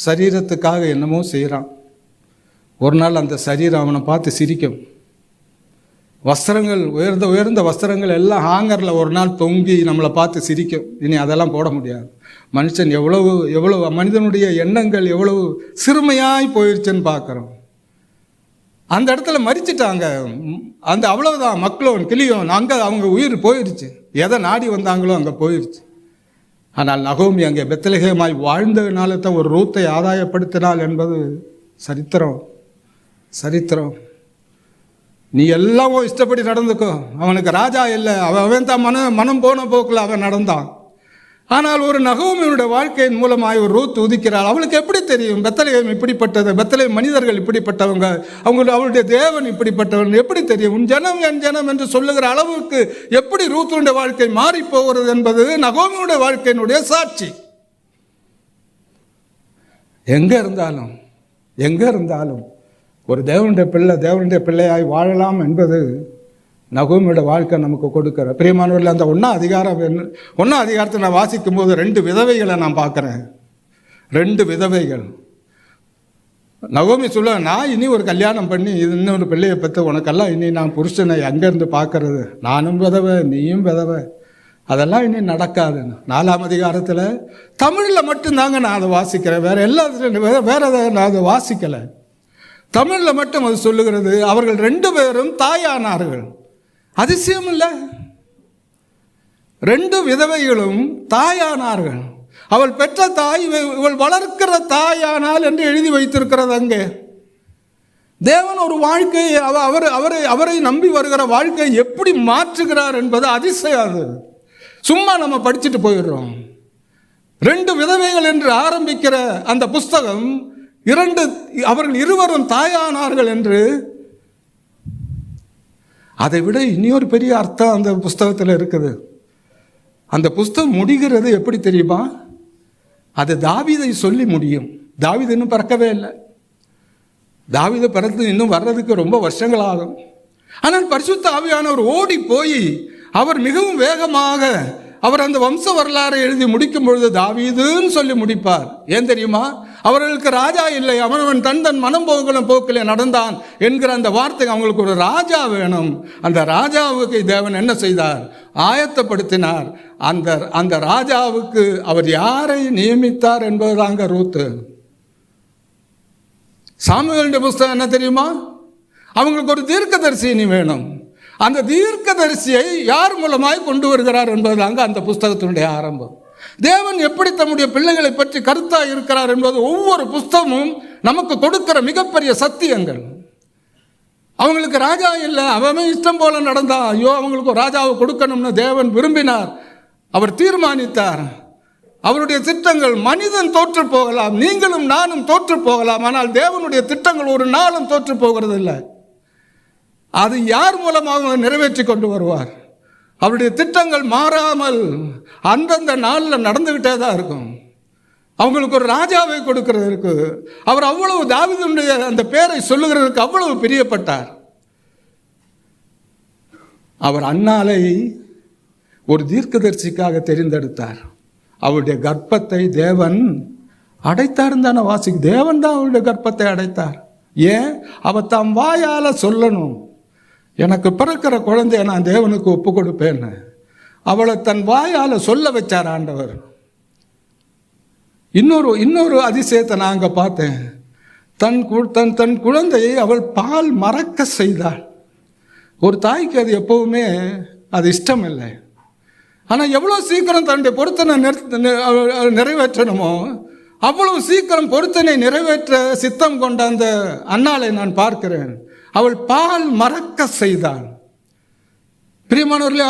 சரீரத்துக்காக என்னமோ செய்கிறான். ஒரு நாள் அந்த சரீரம் அவனை பார்த்து சிரிக்கும். வஸ்திரங்கள், உயர்ந்த வஸ்திரங்கள் எல்லாம் ஹாங்கரில் ஒரு நாள் தொங்கி நம்மளை பார்த்து சிரிக்கும். இனி அதெல்லாம் போட முடியாது. மனுஷன் எவ்வளவு மனிதனுடைய எண்ணங்கள் எவ்வளவு சிறுமையாய் போயிடுச்சுன்னு பார்க்குறோம். அந்த இடத்துல மறிச்சிட்டாங்க. அவ்வளவுதான், மக்களும் கிளியும் அங்கே அவங்க உயிர் போயிடுச்சு. எதை நாடி வந்தாங்களோ அங்கே போயிடுச்சு. ஆனால் நகோமி அங்கே பெத்லகேமாய் வாழ்ந்ததுனால தான் ஒரு ரூத்தை ஆதாயப்படுத்தினாள் என்பது சரித்திரம். நீ எல்லாமோ இஷ்டப்படி நடந்துக்கோ, அவனுக்கு ராஜா இல்லை, அவன் தான் மனம் போன போக்கில் அவன் நடந்தான். ஆனால் ஒரு நகோமியுடைய வாழ்க்கையின் மூலமாய் ஒரு ரூத் உதிக்கிறாள். அவளுக்கு எப்படி தெரியும் பெத்லகேம் இப்படிப்பட்டது, பெத்லகேம் மனிதர்கள் இப்படிப்பட்டவங்க, அவளுடைய தேவன் இப்படிப்பட்டவன் எப்படி தெரியும்? உன் ஜனம் என் ஜனம் என்று சொல்லுகிற அளவுக்கு எப்படி ரூத்துடைய வாழ்க்கை மாறி போகிறது என்பது நகோமியுடைய வாழ்க்கையினுடைய சாட்சி. எங்கே இருந்தாலும் ஒரு தேவனுடைய பிள்ளையாய் வாழலாம் என்பது நகோமியோட வாழ்க்கை நமக்கு கொடுக்கிற. பிரியமானவர்கள், அந்த ஒன்றாம் அதிகாரத்தை நான் வாசிக்கும் போது 2 விதவைகளை நான் பார்க்குறேன். 2 விதவைகள். நகோமி சொல்ல, நான் இனி ஒரு கல்யாணம் பண்ணி இன்னொரு பிள்ளையை பெற்று உனக்கெல்லாம் இனி நான் புருஷனை அங்கேருந்து பார்க்கறது, நானும் விதவை நீயும் விதவை, அதெல்லாம் இனி நடக்காது. 4ஆம் அதிகாரத்தில் தமிழில் மட்டும்தாங்க நான் அதை வாசிக்கிறேன், வேற எல்லாத்துலையும் வேற நான் அதை வாசிக்கலை. தமிழில் மட்டும் அது சொல்லுகிறது, அவர்கள் 2 பேரும் தாயானார்கள். அதிசயம் இல்லை? 2 விதவைகளும் தாயானார்கள். அவள் பெற்ற தாய் இவள் வளர்க்கிற தாயானால் என்று எழுதி வைத்திருக்கிறது அங்கே. தேவன் ஒரு வாழ்க்கையை அவரை நம்பி வருகிற வாழ்க்கையை எப்படி மாற்றுகிறார் என்பது அதிசயம். அது சும்மா நம்ம படிச்சுட்டு போயிடுறோம். 2 விதவைகள் என்று ஆரம்பிக்கிற அந்த புஸ்தகம் அவர்கள் இருவரும் தாயானார்கள் என்று, அதை விட இன்னொரு பெரிய அர்த்தம் அந்த புஸ்தகத்தில் இருக்குது. அந்த புஸ்தகம் முடிகிறது எப்படி தெரியுமா? அது தாவீதை சொல்லி முடியும். தாவீது இன்னும் பிறக்கவே இல்லை. தாவீது பிறந்து இன்னும் வர்றதுக்கு ரொம்ப வருஷங்கள் ஆகும். ஆனால் பரிசுத்த ஆவியானவர் ஓடி போய் அவர் மிகவும் வேகமாக அவர் அந்த வம்ச வரலாறை எழுதி முடிக்கும் பொழுது தாவீதுன்னு சொல்லி முடிப்பார். ஏன் தெரியுமா? அவர்களுக்கு ராஜா இல்லை, அவனவன் தன் மனம் போக்கிலே நடந்தான் என்கிற அந்த வார்த்தை. அவங்களுக்கு ஒரு ராஜா வேணும். அந்த ராஜாவுக்கு தேவன் என்ன செய்தார்? ஆயத்தப்படுத்தினார். அந்த ராஜாவுக்கு அவர் யாரை நியமித்தார் என்பதுதாங்க ரூத்து. சாமுவேலுடைய புஸ்தகம் என்ன தெரியுமா? அவங்களுக்கு ஒரு தீர்க்கதரிசி இனி வேணும். அந்த தீர்க்கதரிசியை யார் மூலமாய் கொண்டு வருகிறார் என்பதுதாங்க அந்த புஸ்தகத்தினுடைய ஆரம்பம். தேவன் எப்படி தம்முடைய பிள்ளைகளை பற்றி கருத்தாக இருக்கிறார் என்பது ஒவ்வொரு புஸ்தகமும் நமக்கு கொடுக்கிற மிகப்பெரிய சத்தியங்கள். அவங்களுக்கு ராஜா இல்லை, அவன் இஷ்டம் போல நடந்தா, ஐயோ அவங்களுக்கு ஒரு ராஜாவை கொடுக்கணும்னு தேவன் விரும்பினார், அவர் தீர்மானித்தார். அவருடைய திட்டங்கள் மனிதன் தோற்று போகலாம், நீங்களும் நானும் தோற்று போகலாம், ஆனால் தேவனுடைய திட்டங்கள் ஒரு நாளும் தோற்று போகிறது இல்லை. அது யார் மூலமாக நிறைவேற்றி கொண்டு வருவார்? அவருடைய திட்டங்கள் மாறாமல் அந்தந்த நாளில் நடந்துகிட்டே தான் இருக்கும். அவங்களுக்கு ஒரு ராஜாவை கொடுக்கிறதுக்கு அவர் அவ்வளவு தாவீதுடைய அந்த பேரை சொல்லுகிறதுக்கு அவ்வளவு பிரியப்பட்டார். அவர் அன்னாளை ஒரு தீர்க்கதரிசிக்காக தெரிந்தெடுத்தார். அவருடைய கர்ப்பத்தை தேவன் அடைத்தார் தானே வாசிக்கு. தேவன் தான் அவருடைய கர்ப்பத்தை அடைத்தார். ஏன்? அவர் தாம் வாயால சொல்லணும், எனக்கு பிறக்கிற குழந்தைய நான் தேவனுக்கு ஒப்பு கொடுப்பேன்னு. அவளை தன் வாயால் சொல்ல வச்சார் ஆண்டவர். இன்னொரு அதிசயத்தை நான் அங்கே பார்த்தேன். தன் குழந்தையை அவள் பால் மறக்க செய்தாள். ஒரு தாய்க்கு அது எப்பவுமே அது இஷ்டம் இல்லை. ஆனால் எவ்வளோ சீக்கிரம் தன்னுடைய பொருத்தனை நிறைவேற்றணுமோ அவ்வளவு சீக்கிரம் பொருத்தனை நிறைவேற்ற சித்தம் கொண்ட அந்த அன்னாளை நான் பார்க்கிறேன். அவள் பால் மறக்க செய்தாள். பிரியமானவர்களே,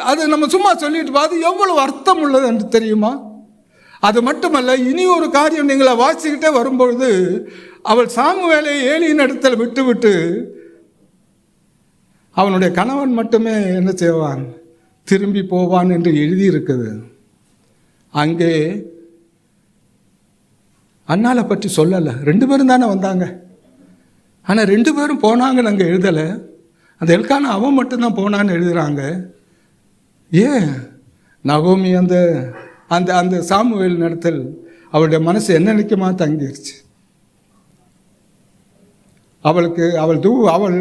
அது நம்ம சும்மா சொல்லிட்டு அது எவ்வளவு அர்த்தம் உள்ளது என்று தெரியுமா? அது மட்டுமல்ல, இனி ஒரு காரியம் நீங்களை வாசிக்கிட்டே வரும்பொழுது, அவள் சாமுவேலை ஏலியின் இடத்தில் விட்டுவிட்டு அவனுடைய கணவன் மட்டுமே என்ன செய்வான்? திரும்பி போவான் என்று எழுதியிருக்குது. அங்கே அன்னாளை பற்றி சொல்லலை. 2 பேரும் தானே வந்தாங்க. ஆனால் 2 பேரும் போனாங்கன்னு அங்கே எழுதலை. அந்த எல்கானா அவன் மட்டும்தான் போனான்னு எழுதுகிறாங்க. ஏன்? நகோமி அந்த அந்த அந்த சாமுவேல் இடத்தில் அவளுடைய மனசு என்ன நினைக்குமா தங்கிடுச்சு. அவள்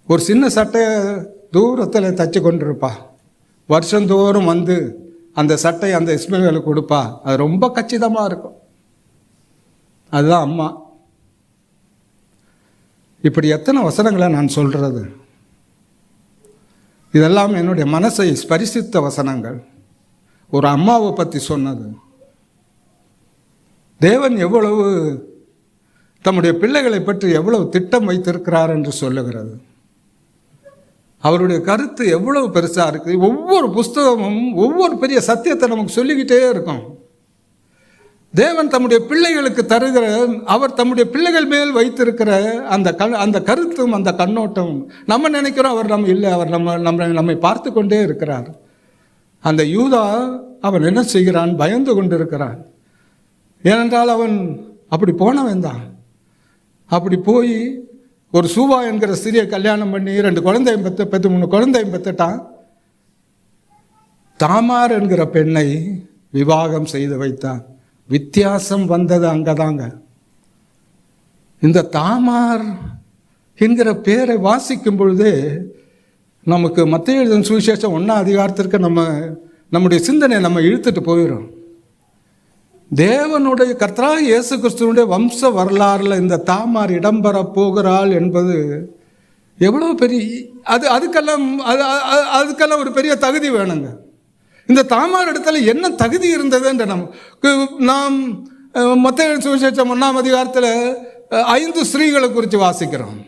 ஒரு சின்ன சட்டையை தூரத்தில் தச்சு கொண்டிருப்பா. வருஷந்தோறும் வந்து அந்த சட்டை அந்த இஸ்மவேலுக்கு கொடுப்பா. அது ரொம்ப கச்சிதமாக இருக்கும். அதுதான் அம்மா. இப்படி எத்தனை வசனங்களை நான் சொல்கிறது? இதெல்லாம் என்னுடைய மனசை ஸ்பரிசித்த வசனங்கள். ஒரு அம்மாவை பற்றி சொன்னது. தேவன் எவ்வளவு தம்முடைய பிள்ளைகளை பற்றி எவ்வளவு திட்டம் வைத்திருக்கிறார் என்று சொல்லுகிறது. அவருடைய கருத்து எவ்வளவு பெருசாக இருக்குது. ஒவ்வொரு புஸ்தகமும் ஒவ்வொரு பெரிய சத்தியத்தை நமக்கு சொல்லிக்கிட்டே இருக்கும். தேவன் தம்முடைய பிள்ளைகளுக்கு தருகிற, அவர் தம்முடைய பிள்ளைகள் மேல் வைத்திருக்கிற அந்த கருத்தும் அந்த கண்ணோட்டம். நம்ம நினைக்கிறோம் அவர் நம்ம இல்லை, அவர் நம்மை பார்த்து கொண்டே இருக்கிறார். அந்த யூதா அவன் என்ன செய்கிறான்? பயந்து கொண்டு இருக்கிறான். ஏனென்றால் அவன் அப்படி போனவன் தான். அப்படி போய் ஒரு சூவா என்கிற ஸ்திரியை கல்யாணம் பண்ணி 2 குழந்தையும் 3 குழந்தையும் பெற்றுட்டான். தாமார் என்கிற பெண்ணை விவாகம் செய்து வைத்தான். வித்தியாசம் வந்தது அங்கதாங்க. இந்த தாமார் என்கிற பேரை வாசிக்கும் பொழுதே நமக்கு மத்தேயு எழுதின சுவிசேஷம் 1ஆம் அதிகாரத்திற்கு நம்முடைய சிந்தனை நம்ம இழுத்துட்டு போயிடும். தேவனுடைய கர்த்தராகிய இயேசு கிறிஸ்துவனுடைய வம்ச வரலாறுல இந்த தாமார் இடம்பெற போகிறாள் என்பது எவ்வளோ பெரிய அதுக்கெல்லாம் ஒரு பெரிய தகுதி வேணுங்க. இந்த தாமார் இடத்துல என்ன தகுதி இருந்ததுன்ற நாம் மத்தேயு சுவிசேஷம் 1ஆம் அதிகாரத்தில் 5 ஸ்திரீகளை குறித்து வாசிக்கிறோம்.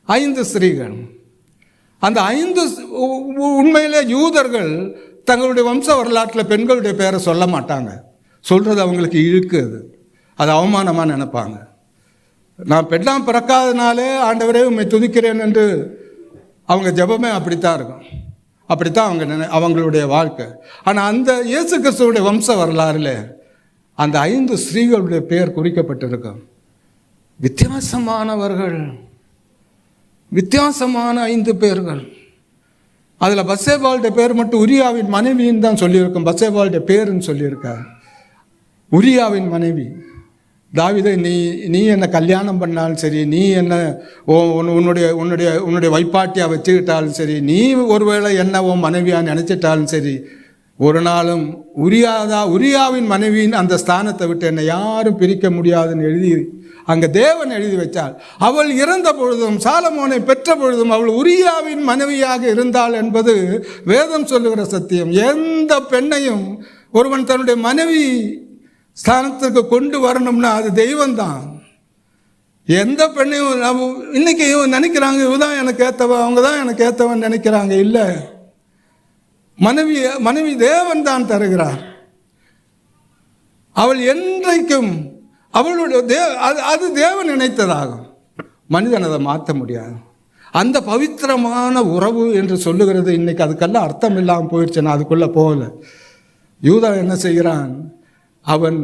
5 ஸ்திரீகள். அந்த 5 உண்மையிலே யூதர்கள் தங்களுடைய வம்ச வரலாற்றில் பெண்களுடைய பேரை சொல்ல மாட்டாங்க. சொல்கிறது அவங்களுக்கு இழுக்குது, அது அவமானமாக நினைப்பாங்க. நான் பெண்ணாம் பிறக்காதனாலே ஆண்டவரே உம்மை துதிக்கிறேன் என்று அவங்க ஜெபமே அப்படித்தான் இருக்கும். அப்படித்தான் அவங்களுடைய வாழ்க்கை. ஆனால் அந்த இயேசு கிறிஸ்துவுடைய வம்ச வரலாறுல அந்த 5 ஸ்திரீகளுடைய பேர் குறிக்கப்பட்டிருக்கும். வித்தியாசமானவர்கள், வித்தியாசமான 5 பேர்கள். அதில் பத்சேபாளுடைய பேர் மட்டும் உரியாவின் மனைவின்னு தான் சொல்லியிருக்கும். பத்சேபாளுடைய பேருன்னு சொல்லியிருக்கார். உரியாவின் மனைவி. தாவீதை நீ என்னை கல்யாணம் பண்ணாலும் சரி, நீ என்ன உன்னுடைய வைப்பாட்டியாக வச்சுக்கிட்டாலும் சரி, நீ ஒருவேளை என்ன உன் மனைவியாக நினச்சிட்டாலும் சரி, ஒரு நாளும் உரியாவின் மனைவியின் அந்த ஸ்தானத்தை விட்டு என்னை யாரும் பிரிக்க முடியாதுன்னு எழுதி அங்கே தேவன் எழுதி வச்சாள். அவள் இறந்த பொழுதும் சாலமோனை பெற்ற பொழுதும் அவள் உரியாவின் மனைவியாக இருந்தாள் என்பது வேதம் சொல்லுகிற சத்தியம். எந்த பெண்ணையும் ஒருவன் தன்னுடைய மனைவி ஸ்தானத்துக்கு கொண்டு வரணும்னா அது தெய்வம்தான். எந்த பெண்ணையும் இன்னைக்கு நினைக்கிறாங்க இவதான் எனக்கு ஏற்றவன், அவங்க தான் எனக்கு ஏற்றவன் நினைக்கிறாங்க. இல்லை, மனைவி தேவன் தான் தருகிறார். அவள் என்றைக்கும் அவளுடைய அது தேவன் நினைத்ததாகும். மனிதன் அதை மாற்ற முடியாது. அந்த பவித்திரமான உறவு என்று சொல்லுகிறது இன்னைக்கு அதுக்கெல்லாம் அர்த்தம் இல்லாமல் போயிடுச்சு. நான் அதுக்குள்ளே போகல. யூதா என்ன செய்கிறான்? அவன்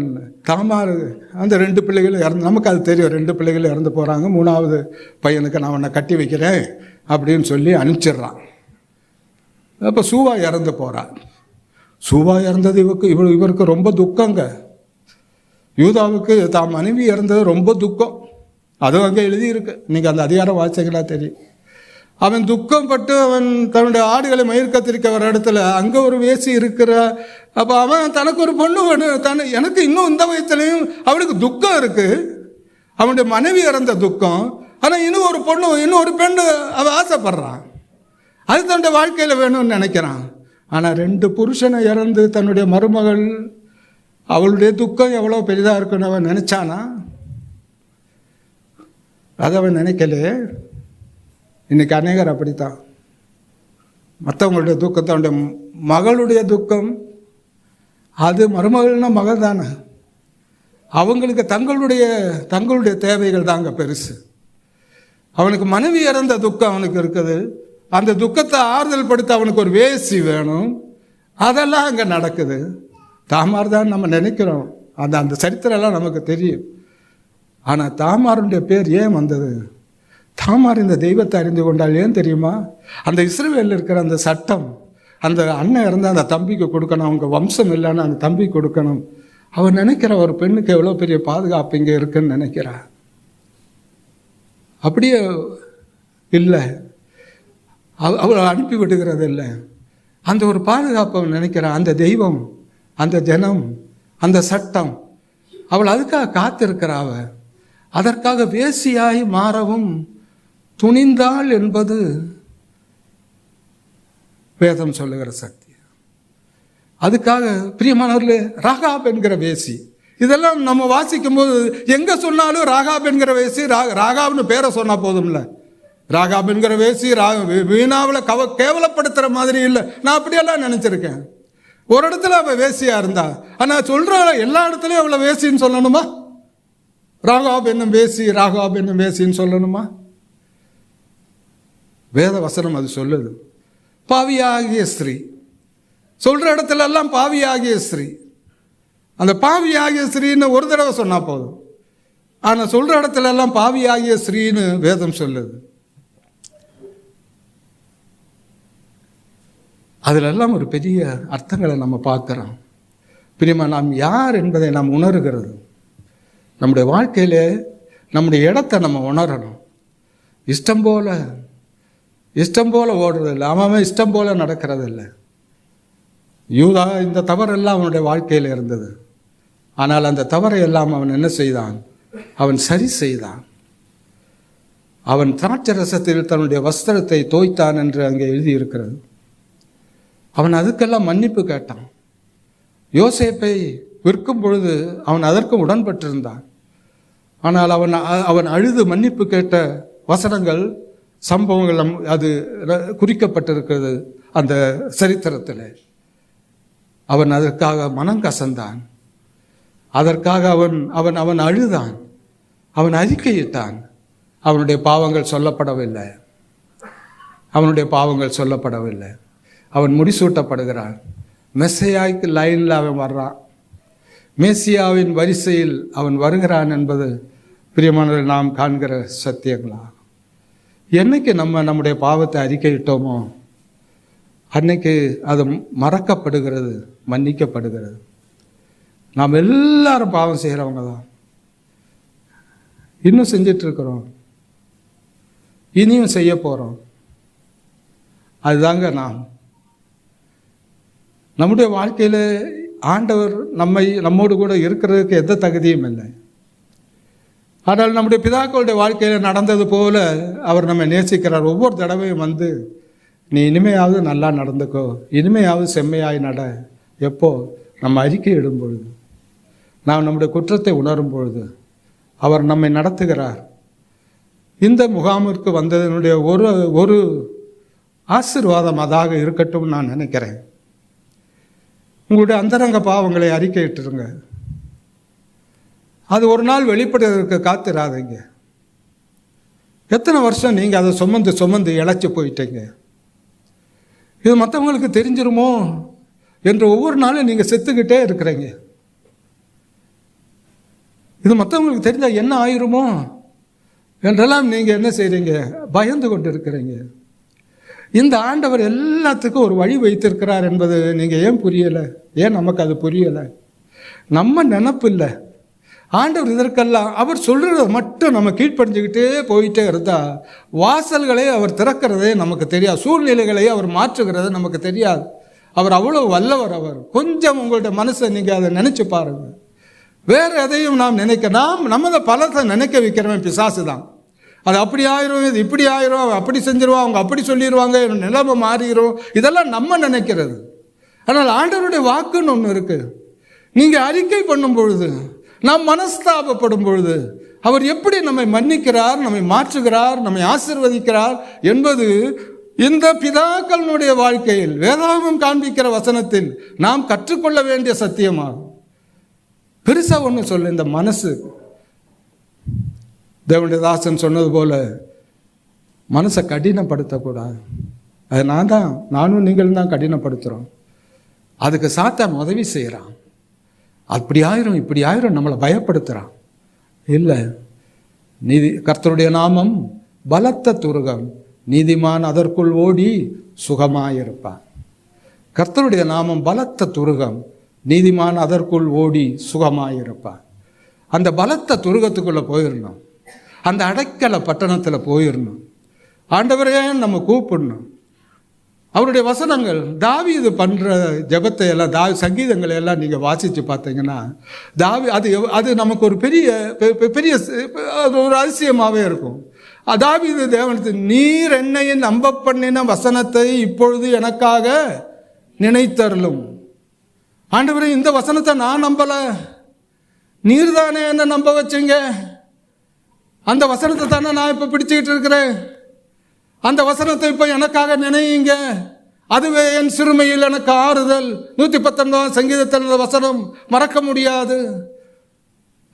தாமார் அந்த 2 பிள்ளைகளும் நமக்கு அது தெரியும். 2 பிள்ளைகளும் இறந்து போகிறாங்க. 3ஆவது பையனுக்கு நான் அவனை கட்டி வைக்கிறேன் அப்படின்னு சொல்லி அனுப்பிச்சிடுறான். அப்போ சூவா இறந்து போகிறான். சூவா இறந்தது இவருக்கு ரொம்ப துக்கங்க. யூதாவுக்கு தான் மனைவி இறந்தது ரொம்ப துக்கம். அதுவும் அங்கே எழுதியிருக்கு. நீங்கள் அந்த அதிகாரம் வாசிங்களா தெரியும். அவன் துக்கப்பட்டு அவன் தன்னுடைய ஆடுகளை மயிர் கத்திரிக்க வர இடத்துல அங்கே ஒரு வேசி இருக்கிற. அப்போ அவன் தனக்கு ஒரு பொண்ணு வேணும். எனக்கு இன்னும் இந்த வயசுலையும் அவனுக்கு துக்கம் இருக்குது. அவனுடைய மனைவி இறந்த துக்கம். ஆனால் இன்னும் ஒரு பொண்ணு, இன்னும் ஒரு பெண்ணு அவன் ஆசைப்படுறான். அது தன்னுடைய வாழ்க்கையில் வேணும்னு நினைக்கிறான். ஆனால் 2 புருஷனை இறந்து தன்னுடைய மருமகள், அவளுடைய துக்கம் எவ்வளோ பெரிதாக இருக்குன்னு அவன் நினச்சானா? அதை அவன் நினைக்கல. இன்னைக்கு அநேகர் அப்படித்தான். மற்றவங்களுடைய துக்கத்தை, அவனுடைய மகளுடைய துக்கம், அது மருமகள்னா மகள் தானே. அவங்களுக்கு தங்களுடைய தேவைகள் தாங்க பெருசு. அவனுக்கு மனைவி இறந்த துக்கம் அவனுக்கு இருக்குது. அந்த துக்கத்தை ஆறுதல் படுத்த அவனுக்கு ஒரு வேசி வேணும். அதெல்லாம் அங்கே நடக்குது. தாமார் தான் நம்ம நினைக்கிறோம். அந்த சரித்திரம்லாம் நமக்கு தெரியும். ஆனால் தாமாருடைய பேர் ஏன் வந்தது? தாமார் இந்த தெய்வத்தை அறிந்து கொண்டால் ஏன் தெரியுமா? அந்த இஸ்ரவேலில் இருக்கிற அந்த சட்டம், அந்த அண்ணன் இருந்தால் அந்த தம்பிக்கு கொடுக்கணும், அவங்க வம்சம் இல்லைன்னு அந்த தம்பிக்கு கொடுக்கணும். அவன் நினைக்கிற ஒரு பெண்ணுக்கு எவ்வளோ பெரிய பாதுகாப்பு இங்கே இருக்குன்னு நினைக்கிறா. அப்படியே இல்லை, அவளை அனுப்பி விடுகிறது இல்லை. அந்த ஒரு பாதுகாப்பை அவன் நினைக்கிறான். அந்த தெய்வம், அந்த ஜனம், அந்த சட்டம், அவள் அதுக்காக காத்திருக்கிறா. அவள் அதற்காக வேசியாய் மாறவும் துணிந்தாள் என்பது வேதம் சொல்லுகிற சக்தி. அதுக்காக பிரியமானவர்களே, ராகாப் என்கிற வேசி, இதெல்லாம் நம்ம வாசிக்கும் போது எங்க சொன்னாலும் ராகாப் என்கிற வேசி, ராகாப்னு பேரை சொன்னா போதும்ல. ராகாப் என்கிற வேசி வீணாவில் கேவலப்படுத்துற மாதிரி இல்லை. நான் அப்படியெல்லாம் நினைச்சிருக்கேன். ஒரு இடத்துல அவள் வேசியா இருந்தா, ஆனா சொல்ற எல்லா இடத்துலயும் அவளை வேசின்னு சொல்லணுமா? ராகாப் என்னும் வேசி, ராகாப் என்னும் வேசின்னு சொல்லணுமா? வேத வசனம் அது சொல்லுது. பாவியாகிய ஸ்திரீ சொல்ற இடத்துல எல்லாம் பாவியாகிய ஸ்திரீ. அந்த பாவியாகிய ஸ்திரீன்னு ஒரு தடவை சொன்னா போதும். ஆனால் சொல்கிற இடத்துல எல்லாம் பாவியாகிய ஸ்ரீன்னு வேதம் சொல்லுது. அதிலெல்லாம் ஒரு பெரிய அர்த்தங்களை நம்ம பார்க்குறோம். பிரியமா, நாம் யார் என்பதை நாம் உணர்கிறது. நம்முடைய வாழ்க்கையில் நம்முடைய இடத்தை நம்ம உணரணும். இஷ்டம் போல் ஓடுறதில்லை, அவன் இஷ்டம் போல் நடக்கிறதில்லை. யூதா இந்த தவறெல்லாம் அவனுடைய வாழ்க்கையில் இருந்தது. ஆனால் அந்த தவறை எல்லாம் அவன் என்ன செய்தான்? அவன் சரி செய்தான். அவன் திராட்சை ரசத்தில் தன்னுடைய வஸ்திரத்தை தோய்த்தான் என்று அங்கே எழுதியிருக்கிறது. அவன் அதுக்கெல்லாம் மன்னிப்பு கேட்டான். யோசேப்பை விற்கும் பொழுது அவன் அதற்கும் உடன்பட்டிருந்தான். ஆனால் அவன் அழுது மன்னிப்பு கேட்ட வசனங்கள், சம்பவங்கள் அது குறிக்கப்பட்டிருக்கிறது அந்த சரித்திரத்தில். அவன் அதற்காக மனம் கசந்தான். அதற்காக அவன் அவன் அவன் அழுதான். அவன் அறிக்கையிட்டான். அவனுடைய பாவங்கள் சொல்லப்படவில்லை. அவன் முடிசூட்டப்படுகிறான். மெஸ்ஸியாவுக்கு லைனில் அவன் வர்றான். மேசியாவின் வரிசையில் அவன் வருகிறான் என்பது பிரியமானவர்கள் நாம் காண்கிற சத்தியங்களா? என்னைக்கு நம்முடைய பாவத்தை அறிக்கையிட்டோமோ அன்னைக்கு அது மறக்கப்படுகிறது, மன்னிக்கப்படுகிறது. நாம் எல்லாரும் பாவம் செய்கிறவங்க தான். இன்னும் செஞ்சிட்ருக்கிறோம், இனியும் செய்ய போகிறோம். அதுதாங்க நம்முடைய வாழ்க்கையில் ஆண்டவர் நம்மோடு கூட இருக்கிறதுக்கு எந்த தகுதியும் இல்லை. ஆனால் நம்முடைய பிதாக்களுடைய வாழ்க்கையில் நடந்தது போல அவர் நம்மை நேசிக்கிறார். ஒவ்வொரு தடவையும் வந்து, நீ இனிமையாவது நல்லா நடந்துக்கோ, இனிமையாவது செம்மையாய் நட. எப்போ? நம்ம அறிக்கை இடும் பொழுது, நாம் நம்முடைய குற்றத்தை உணரும் பொழுது அவர் நம்மை நடத்துகிறார். இந்த முகாமிற்கு வந்ததனுடைய ஒரு ஆசீர்வாதம் அதாக இருக்கட்டும் நான் நினைக்கிறேன். உங்களுடைய அந்தரங்க பாவங்களை அறிக்கையிட்டுருங்க. அது ஒரு நாள் வெளிப்படுவதற்கு காத்திராதீங்க. எத்தனை வருஷம் நீங்கள் அதை சுமந்து இழைச்சி போயிட்டீங்க. இது மற்றவங்களுக்கு தெரிஞ்சிருமோ என்று ஒவ்வொரு நாளும் நீங்கள் செத்துக்கிட்டே இருக்கிறீங்க. இது மற்றவங்களுக்கு தெரிஞ்சால் என்ன ஆயிருமோ என்றெல்லாம் நீங்கள் என்ன செய்கிறீங்க? பயந்து கொண்டு இருக்கிறீங்க. இந்த ஆண்டவர் எல்லாத்துக்கும் ஒரு வழி வைத்திருக்கிறார் என்பது நீங்கள் ஏன் புரியலை? ஏன் நமக்கு அது புரியலை? நம்ம நினப்பு இல்லை. ஆண்டவர் இதற்கெல்லாம் அவர் சொல்கிறத மட்டும் நம்ம கீழ்ப்படிஞ்சுக்கிட்டே போயிட்டே இருந்தால் வாசல்களை அவர் திறக்கிறதே நமக்கு தெரியாது. சூழ்நிலைகளை அவர் மாற்றுகிறது நமக்கு தெரியாது. அவர் அவ்வளோ வல்லவர். அவர் கொஞ்சம் உங்களுடைய மனசை நீங்கள் அதை நினச்சி பாருங்கள். வேறு எதையும் நாம் நம்மளை பலத்தை நினைக்க வைக்கிறவன் பிசாசு தான். அது அப்படி ஆயிரும், இது இப்படி ஆயிரும், அப்படி செஞ்சிருவா, அவங்க அப்படி சொல்லிடுவாங்க, நிலைமை மாறிடும், இதெல்லாம் நம்ம நினைக்கிறது. ஆனால் ஆண்டவருடைய வாக்குன்னு ஒன்று இருக்குது. நீங்கள் அறிக்கை பண்ணும் பொழுது, நாம் மனஸ்தாபப்படும் பொழுது அவர் எப்படி நம்மை மன்னிக்கிறார், நம்மை மாற்றுகிறார், நம்மை ஆசீர்வதிக்கிறார் என்பது இந்த பிதாக்களுடைய வாழ்க்கையில் வேதாகமம் காண்பிக்கிற வசனத்தில் நாம் கற்றுக்கொள்ள வேண்டிய சத்தியமாகும். பெருசாக ஒன்று சொல்ல, இந்த மனசு, தேவனுடைய தாசன் சொன்னது போல மனசை கடினப்படுத்தக்கூடாது. அது நானும் நீங்களும் தான் கடினப்படுத்துகிறோம். அதுக்கு சாத்தான் உதவி செய்கிறான். அப்படி ஆயிரும் இப்படி ஆயிரும் நம்மளை பயப்படுத்துகிறான். இல்லை, கர்த்தருடைய நாமம் பலத்த துருகம், நீதிமான் அதற்குள் ஓடி சுகமாயிருப்பான். கர்த்தருடைய நாமம் பலத்த துருகம், நீதிமான் அதற்குள் ஓடி சுகமாயிருப்பான். அந்த பலத்த துருகத்துக்குள்ளே போயிடணும். அந்த அடைக்கல பட்டணத்தில் போயிடணும். ஆண்டவரே நம்ம கூப்பிடணும். அவருடைய வசனங்கள், தாவீது பண்ணுற ஜெபத்தை எல்லாம், சங்கீதங்களை எல்லாம் நீங்கள் வாசித்து பார்த்தீங்கன்னா, அது நமக்கு ஒரு பெரிய ஒரு அதிசயமாகவே இருக்கும். தாவீது தேவனுக்கு, நீர் என்னை நம்ப பண்ணின வசனத்தை இப்பொழுது எனக்காக நினைத்தருளும். ஆண்டவரே, இந்த வசனத்தை நான் நம்பலை, நீர் தானே என்ன நம்ப வச்சிங்க. அந்த வசனத்தை தானே நான் இப்போ பிடிச்சிக்கிட்டு இருக்கிறேன். அந்த வசனத்தை இப்போ எனக்காக நினையுங்க. அதுவே என் சிறுமையில் எனக்கு ஆறுதல். 119 சங்கீதத்தின் வசனம் மறக்க முடியாது.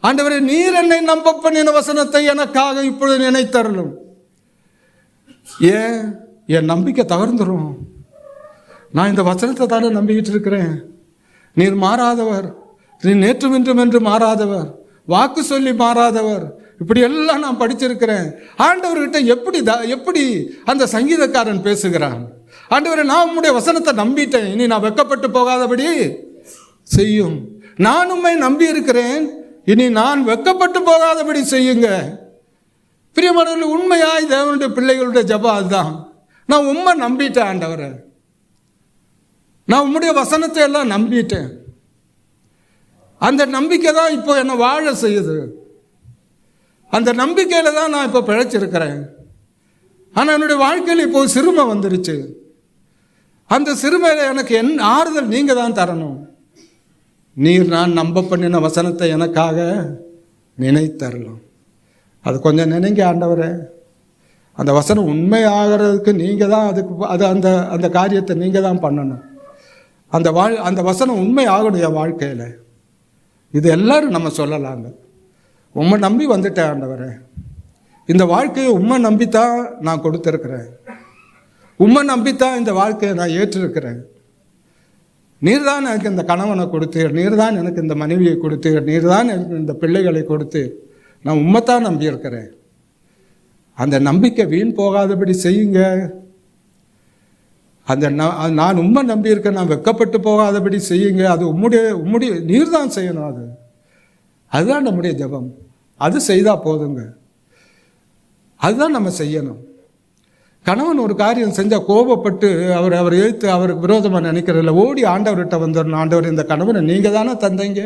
ஆண்டவரே, நீர் என்னை நம்ப பண்ணின வசனத்தை எனக்காக இப்பொழுது நினைத்தருளும். என் நம்பிக்கை தகர்ந்துடும். நான் இந்த வசனத்தை தானே நம்பிக்கிட்டு இருக்கிறேன். நீர் மாறாதவர், நீ நேற்றும் இன்றும் என்று மாறாதவர். வாக்கு சொல்லி மாறாதவர், இப்படி எல்லாம் நான் படிச்சிருக்கிறேன். ஆண்டவர்கிட்ட எப்படி அந்த சங்கீதக்காரன் பேசுகிறான்? ஆண்டவரை, நான் உம்முடைய வசனத்தை நம்பிட்டேன், இனி நான் வெட்கப்பட்டு போகாதபடி செய்யும். நான் உம்மை நம்பி இருக்கிறேன், இனி நான் வெட்கப்பட்டு போகாதபடி செய்யுங்க. பிரியமானவர்களே, உண்மையாய் தேவனுடைய பிள்ளைகளுடைய ஜெபம் அதுதான். நான் உம்மை நம்பிட்டேன் ஆண்டவரை, நான் உம்முடைய வசனத்தை எல்லாம் நம்பிட்டேன். அந்த நம்பிக்கை தான் இப்போ என்னை வாழ செய்யுது. அந்த நம்பிக்கையில் தான் நான் இப்போ பிழைச்சிருக்கிறேன். ஆனால் என்னுடைய வாழ்க்கையில் இப்போ சிறுமை வந்துருச்சு. அந்த சிறுமையில் எனக்கு ஆறுதல் நீங்கள் தான் தரணும். நீர் நான் நம்ப பண்ணின வசனத்தை எனக்காக நினைத்தரலாம். அது கொஞ்சம் நினைங்க ஆண்டவரே. அந்த வசனம் உண்மை ஆகிறதுக்கு நீங்கள் தான் அந்த காரியத்தை நீங்கள் தான் பண்ணணும். அந்த வசனம் உண்மை ஆகணும் என் வாழ்க்கையில். இது எல்லாரும் நம்ம சொல்லலாங்க. உம்மை நம்பி வந்துட்டேன் ஆண்டவரே, இந்த வாழ்க்கையை உம்மை நம்பித்தான் நான் கொடுத்துருக்கிறேன், உம்மை நம்பித்தான் இந்த வாழ்க்கையை நான் ஏற்றிருக்கிறேன். நீர் தான் எனக்கு இந்த கணவனை கொடுத்தீர், நீர் தான் எனக்கு இந்த மனைவியை கொடுத்தீர், நீர் தான் எனக்கு இந்த பிள்ளைகளை கொடுத்து, நான் உம்மைத்தான் நம்பியிருக்கிறேன். அந்த நம்பிக்கை வீண் போகாதபடி செய்யுங்க. நான் உம்மை நம்பியிருக்கேன், நான் வெட்கப்பட்டு போகாதபடி செய்யுங்க. அது உம்முடைய நீர் தான் செய்யணும். அதுதான் நம்முடைய ஜெபம். அது செய்தால் போதுங்க. அதுதான் நம்ம செய்யணும். கணவன் ஒரு காரியம் செஞ்சால் கோபப்பட்டு அவர் எழுத்து அவருக்கு விரோதமாக நினைக்கிறதில்ல, ஓடி ஆண்டவர்கிட்ட வந்துடணும். ஆண்டவர், இந்த கணவனை நீங்கள் தானே தந்தீங்க,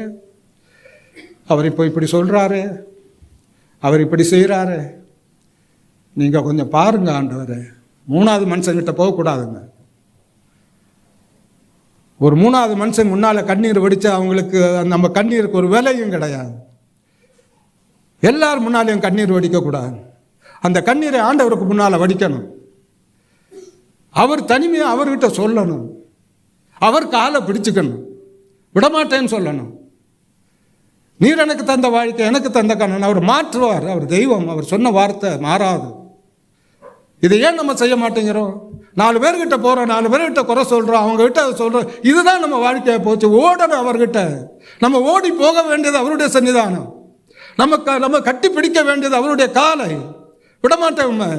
அவர் இப்போ இப்படி சொல்கிறாரு, அவர் இப்படி செய்கிறாரு, நீங்கள் கொஞ்சம் பாருங்க ஆண்டவரே. மூணாவது மனுஷங்கிட்ட போகக்கூடாதுங்க. ஒரு மூணாவது மனுஷன் முன்னால் கண்ணீர் வடித்தா அவங்களுக்கு நம்ம கண்ணீருக்கு ஒரு விலையும் கிடையாது. எல்லாரும் முன்னாலேயும் கண்ணீர் வடிக்கக்கூடாது. அந்த கண்ணீரை ஆண்டவருக்கு முன்னால் வடிக்கணும். அவர் தனிமையாக அவர்கிட்ட சொல்லணும். அவர் காலை பிடிச்சுக்கணும், விடமாட்டேன்னு சொல்லணும். நீர் எனக்கு தந்த வாழ்க்கை, எனக்கு தந்த கண்ணன். அவர் மாற்றுவார், அவர் தெய்வம், அவர் சொன்ன வார்த்தை மாறாது. இதை ஏன் நம்ம செய்ய மாட்டேங்கிறோம்? 4 பேர்கிட்ட போகிறோம், 4 பேர்கிட்ட குறை சொல்கிறோம், அவங்ககிட்ட சொல்கிறோம். இதுதான் நம்ம வாழ்க்கையை போச்சு. ஓடணும் அவர்கிட்ட. நம்ம ஓடி போக வேண்டியது அவருடைய சன்னிதானம். நம்ம கட்டி பிடிக்க வேண்டியது அவருடைய காலை. விடமாட்டேன் உண்மை.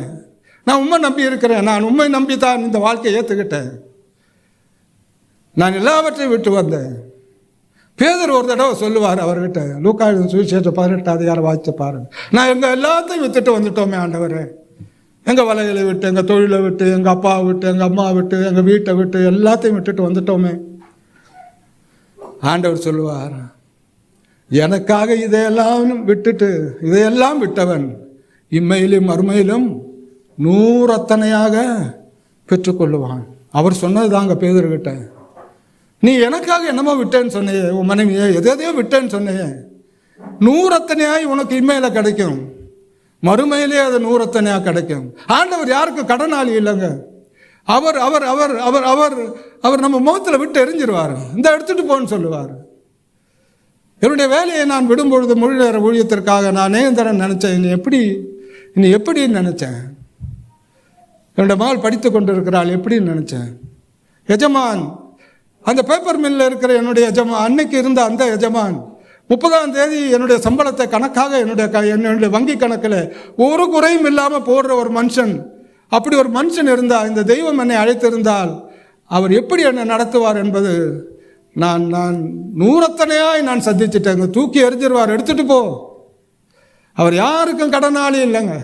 நான் உண்மை நம்பி இருக்கிறேன், நான் உண்மை நம்பி தான் இந்த வாழ்க்கையை ஏற்றுக்கிட்டேன். நான் எல்லாவற்றையும் விட்டு வந்தேன். பேதர் ஒரு தடவை சொல்லுவார் அவர்கிட்ட, லூக்கா சுவிசேஷம் 18 அதிகாரம் வாசித்து பாருங்க. நான் எங்கள் எல்லாத்தையும் விட்டுட்டு வந்துட்டோமே ஆண்டவரே, எங்கள் வலைகளை விட்டு, எங்கள் தொழிலை விட்டு, எங்கள் அப்பாவை விட்டு, எங்கள் அம்மா விட்டு, எங்கள் வீட்டை விட்டு, எல்லாத்தையும் விட்டுட்டு வந்துட்டோமே. ஆண்டவர் சொல்லுவார், எனக்காக இதையெல்லாம் விட்டவன் இம்மையிலும் மறுமையிலும் 100 அத்தனையாக பெற்றுக்கொள்ளுவான். அவர் சொன்னது தாங்க பேதுருகிட்ட. நீ எனக்காக என்னமோ விட்டேன்னு சொன்னையே, உன் மனைவியே எதையோ விட்டேன்னு சொன்னையே, 100 அத்தனையாய் உனக்கு இம்மையில கிடைக்கும், மறுமையிலே அது 100 அத்தனையாக கிடைக்கும். ஆண்டவர் யாருக்கு கடனாளி இல்லைங்க. அவர் அவர் அவர் அவர் அவர் அவர் நம்ம முகத்தில் விட்டு எரிஞ்சிருவார். இந்த எடுத்துட்டு போன்னு சொல்லுவார். என்னுடைய வேலையை நான் விடும்பொழுது முழு நேர ஊழியத்திற்காக நான் நேந்திரன் நினைச்சேன். இனி எப்படி நினைச்சேன். என்னுடைய மகள் படித்து கொண்டு இருக்கிறாள், எப்படின்னு நினைச்சேன். எஜமான், அந்த பேப்பர் மில்லில் இருக்கிற என்னுடைய எஜமான், அன்னைக்கு இருந்த அந்த எஜமான் 30ஆம் தேதி என்னுடைய சம்பளத்தை கணக்காக என்னுடைய வங்கி கணக்கில் ஒரு குறையும் இல்லாமல் போடுற ஒரு மனுஷன். அப்படி ஒரு மனுஷன் இருந்தால், இந்த தெய்வம் என்னை அழைத்திருந்தால் அவர் எப்படி என்னை நடத்துவார் என்பது நான் 100 அத்தனையாய் நான் சந்திச்சிட்டேங்க. தூக்கி எறிஞ்சிருவார், எடுத்துட்டு போ. அவர் யாருக்கும் கடனாளி இல்லைங்க.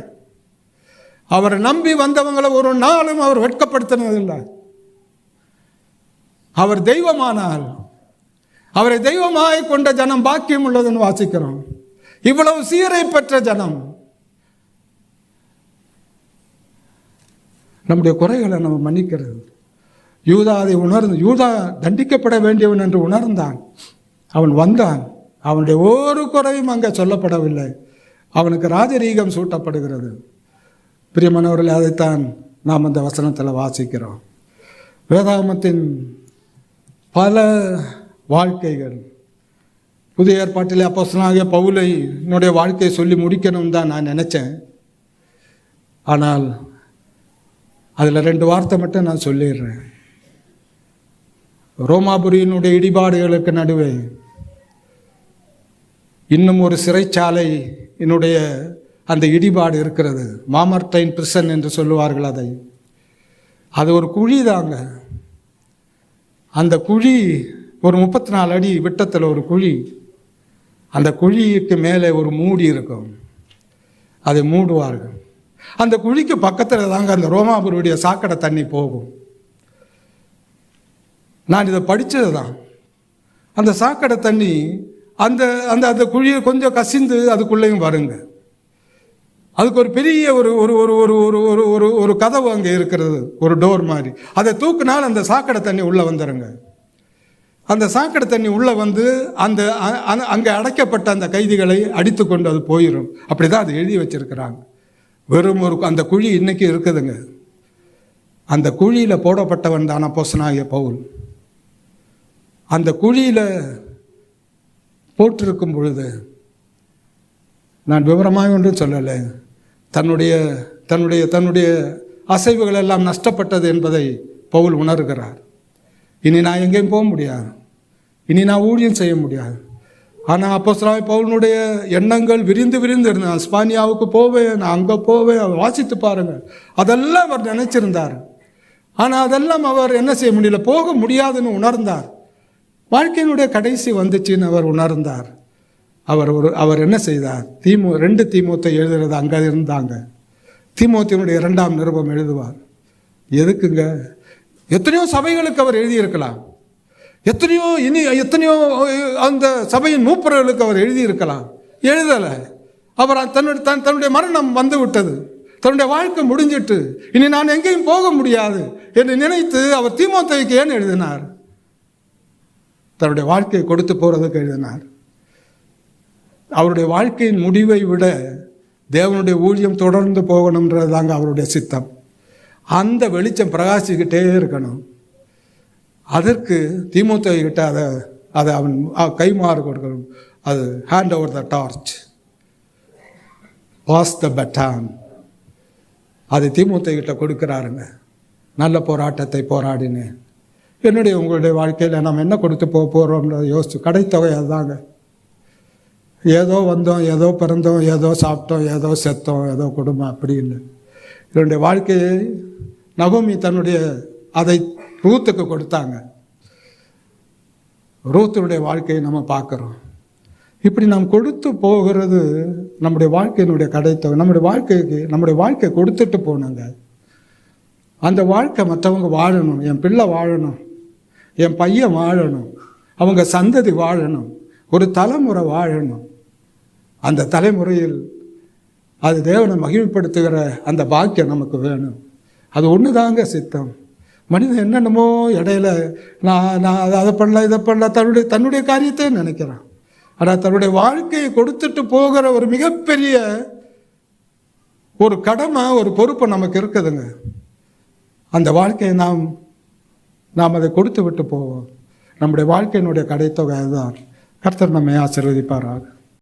அவரை நம்பி வந்தவங்களை ஒரு நாளும் அவர் வெட்கப்படுத்தினதில்லை. அவர் தெய்வமானால் அவரை தெய்வமாய் கொண்ட ஜனம் பாக்கியம் உள்ளதுன்னு வாசிக்கிறோம். இவ்வளவு சீரை பெற்ற ஜனம் நம்முடைய குறைகளை நம்ம மன்னிக்கிறது. யூதா தண்டிக்கப்பட வேண்டியவன் என்று உணர்ந்தான். அவன் வந்தான். அவனுடைய ஒரு குறையும் அங்கே சொல்லப்படவில்லை. அவனுக்கு ராஜரீகம் சூட்டப்படுகிறது. பிரியமானவர்களே, அதைத்தான் நாம் அந்த வசனத்தில் வாசிக்கிறோம். வேதாகமத்தின் பல வாழ்க்கைகள், புதிய ஏற்பாட்டிலே அப்போஸ்தலனாகிய பவுலை என்னுடைய வாழ்க்கையை சொல்லி முடிக்கணும் தான் நான் நினச்சேன். ஆனால் அதில் 2 வார்த்தை மட்டும் நான் சொல்லிடுறேன். ரோமாபுரியினுடைய இடிபாடுகளுக்கு நடுவே இன்னும் ஒரு சிறைச்சாலை என்னுடைய அந்த இடிபாடு இருக்கிறது. மாமர்டைன் பிரிசன் என்று சொல்லுவார்கள் அதை. அது ஒரு குழி தாங்க. அந்த குழி ஒரு 34 அடி விட்டத்தில் ஒரு குழி. அந்த குழிக்கு மேலே ஒரு மூடி இருக்கும், அதை மூடுவார்கள். அந்த குழிக்கு பக்கத்தில் தாங்க அந்த ரோமாபுரியுடைய சாக்கடை தண்ணி போகும். நான் இதை படித்தது தான். அந்த சாக்கடை தண்ணி அந்த அந்த அந்த குழியை கொஞ்சம் கசிந்து அதுக்குள்ளேயும் வருங்க. அதுக்கு ஒரு பெரிய ஒரு ஒரு ஒரு ஒரு ஒரு ஒரு ஒரு ஒரு கதவு அங்கே இருக்கிறது, ஒரு டோர் மாதிரி. அதை தூக்குனால் அந்த சாக்கடை தண்ணி உள்ளே வந்துடுங்க. அந்த சாக்கடை தண்ணி உள்ளே வந்து அந்த அங்கே அடைக்கப்பட்ட அந்த கைதிகளை அடித்து கொண்டு அது போயிடும். அப்படி தான் அது எழுதி வச்சிருக்கிறாங்க. வெறும் ஒரு அந்த குழி இன்னைக்கு இருக்குதுங்க. அந்த குழியில் போடப்பட்டவன் தான் அப்போஸ்தலனாகிய பவுல். அந்த குழியில் போட்டிருக்கும் பொழுது, நான் விவரமாக ஒன்றும் சொல்லலை, தன்னுடைய தன்னுடைய தன்னுடைய அசைவுகள் எல்லாம் நஷ்டப்பட்டது என்பதை பவுல் உணர்கிறார். இனி நான் எங்கேயும் போக முடியாது, இனி நான் ஊழியம் செய்ய முடியாது. ஆனால் அப்போஸ்தலனாகிய பவுலினுடைய எண்ணங்கள் விரிந்து விரிந்து இருந்தார். ஸ்பானியாவுக்கு போவேன், நான் அங்கே போவேன், அவர் வாசித்து பாருங்கள், அதெல்லாம் அவர் நினைச்சிருந்தார். ஆனால் அதெல்லாம் அவர் என்ன செய்ய முடியல, போக முடியாதுன்னு உணர்ந்தார். வாழ்க்கையினுடைய கடைசி வந்துச்சுன்னு அவர் உணர்ந்தார். அவர் என்ன செய்தார், 2 தீமோத்தை எழுதுறது அங்கே இருந்தாங்க. தீமோத்தினுடைய 2ஆம் நிருபம் எழுதுவார். எதுக்குங்க? எத்தனையோ சபைகளுக்கு அவர் எழுதியிருக்கலாம், எத்தனையோ அந்த சபையின் மூப்பர்களுக்கு அவர் எழுதியிருக்கலாம். எழுதலை. அவர் தன்னுடைய மரணம் வந்து விட்டது, தன்னுடைய வாழ்க்கை முடிஞ்சிட்டு, இனி நான் எங்கேயும் போக முடியாது என்று நினைத்து அவர் தீமோத்தேயுக்கு ஏன் எழுதினார்? தன்னுடைய வாழ்க்கையை கொடுத்து போகிறதுக்கு எழுதினார். அவருடைய வாழ்க்கையின் முடிவை விட தேவனுடைய ஊழியம் தொடர்ந்து போகணுன்றது தாங்க அவருடைய சித்தம். அந்த வெளிச்சம் பிரகாசிக்கிட்டே இருக்கணும். அதற்கு தீமோத்தேயுகிட்ட அதை அவன் கைமாறு கொடுக்கணும். அது hand over the torch, pass the baton. அது தீமோத்தேயுகிட்ட கொடுக்குறாருங்க. நல்ல போராட்டத்தை போராடினேன். என்னுடைய உங்களுடைய வாழ்க்கையில் நம்ம என்ன கொடுத்து போகிறோம்ன்றதை யோசிச்சு, கடைத்தொகை அதுதாங்க. ஏதோ வந்தோம், ஏதோ பிறந்தோம், ஏதோ சாப்பிட்டோம், ஏதோ செத்தோம், ஏதோ குடும்பம், அப்படி இல்லை. என்னுடைய வாழ்க்கையை நகோமி தன்னுடைய அதை ரூத்துக்கு கொடுத்தாங்க. ரூத்துடைய வாழ்க்கையை நம்ம பார்க்குறோம். இப்படி நாம் கொடுத்து போகிறது நம்முடைய வாழ்க்கையினுடைய கடைத்தொகை. நம்முடைய வாழ்க்கை கொடுத்துட்டு போனாங்க. அந்த வாழ்க்கை மற்றவங்க வாழணும், என் பிள்ளை வாழணும், என் பையன் வாழணும், அவங்க சந்ததி வாழணும், ஒரு தலைமுறை வாழணும். அந்த தலைமுறையில் அது தேவனை மகிழ்ப்படுத்துகிற அந்த பாக்கியம் நமக்கு வேணும். அது ஒன்று தாங்க சித்தம். மனிதன் என்னென்னமோ இடையில நான் அதை பண்ணல இதை பண்ணல தன்னுடைய காரியத்தை நினைக்கிறான். ஆனால் தன்னுடைய வாழ்க்கையை கொடுத்துட்டு போகிற ஒரு மிகப்பெரிய ஒரு கடமை, ஒரு பொறுப்பு நமக்கு இருக்குதுங்க. அந்த வாழ்க்கையை நாம் அதை கொடுத்து விட்டு போவோம். நம்முடைய வாழ்க்கையினுடைய கடைத்தொகை அதுதான். கர்த்தர் நம்மை ஆசீர்வதிப்பாராக.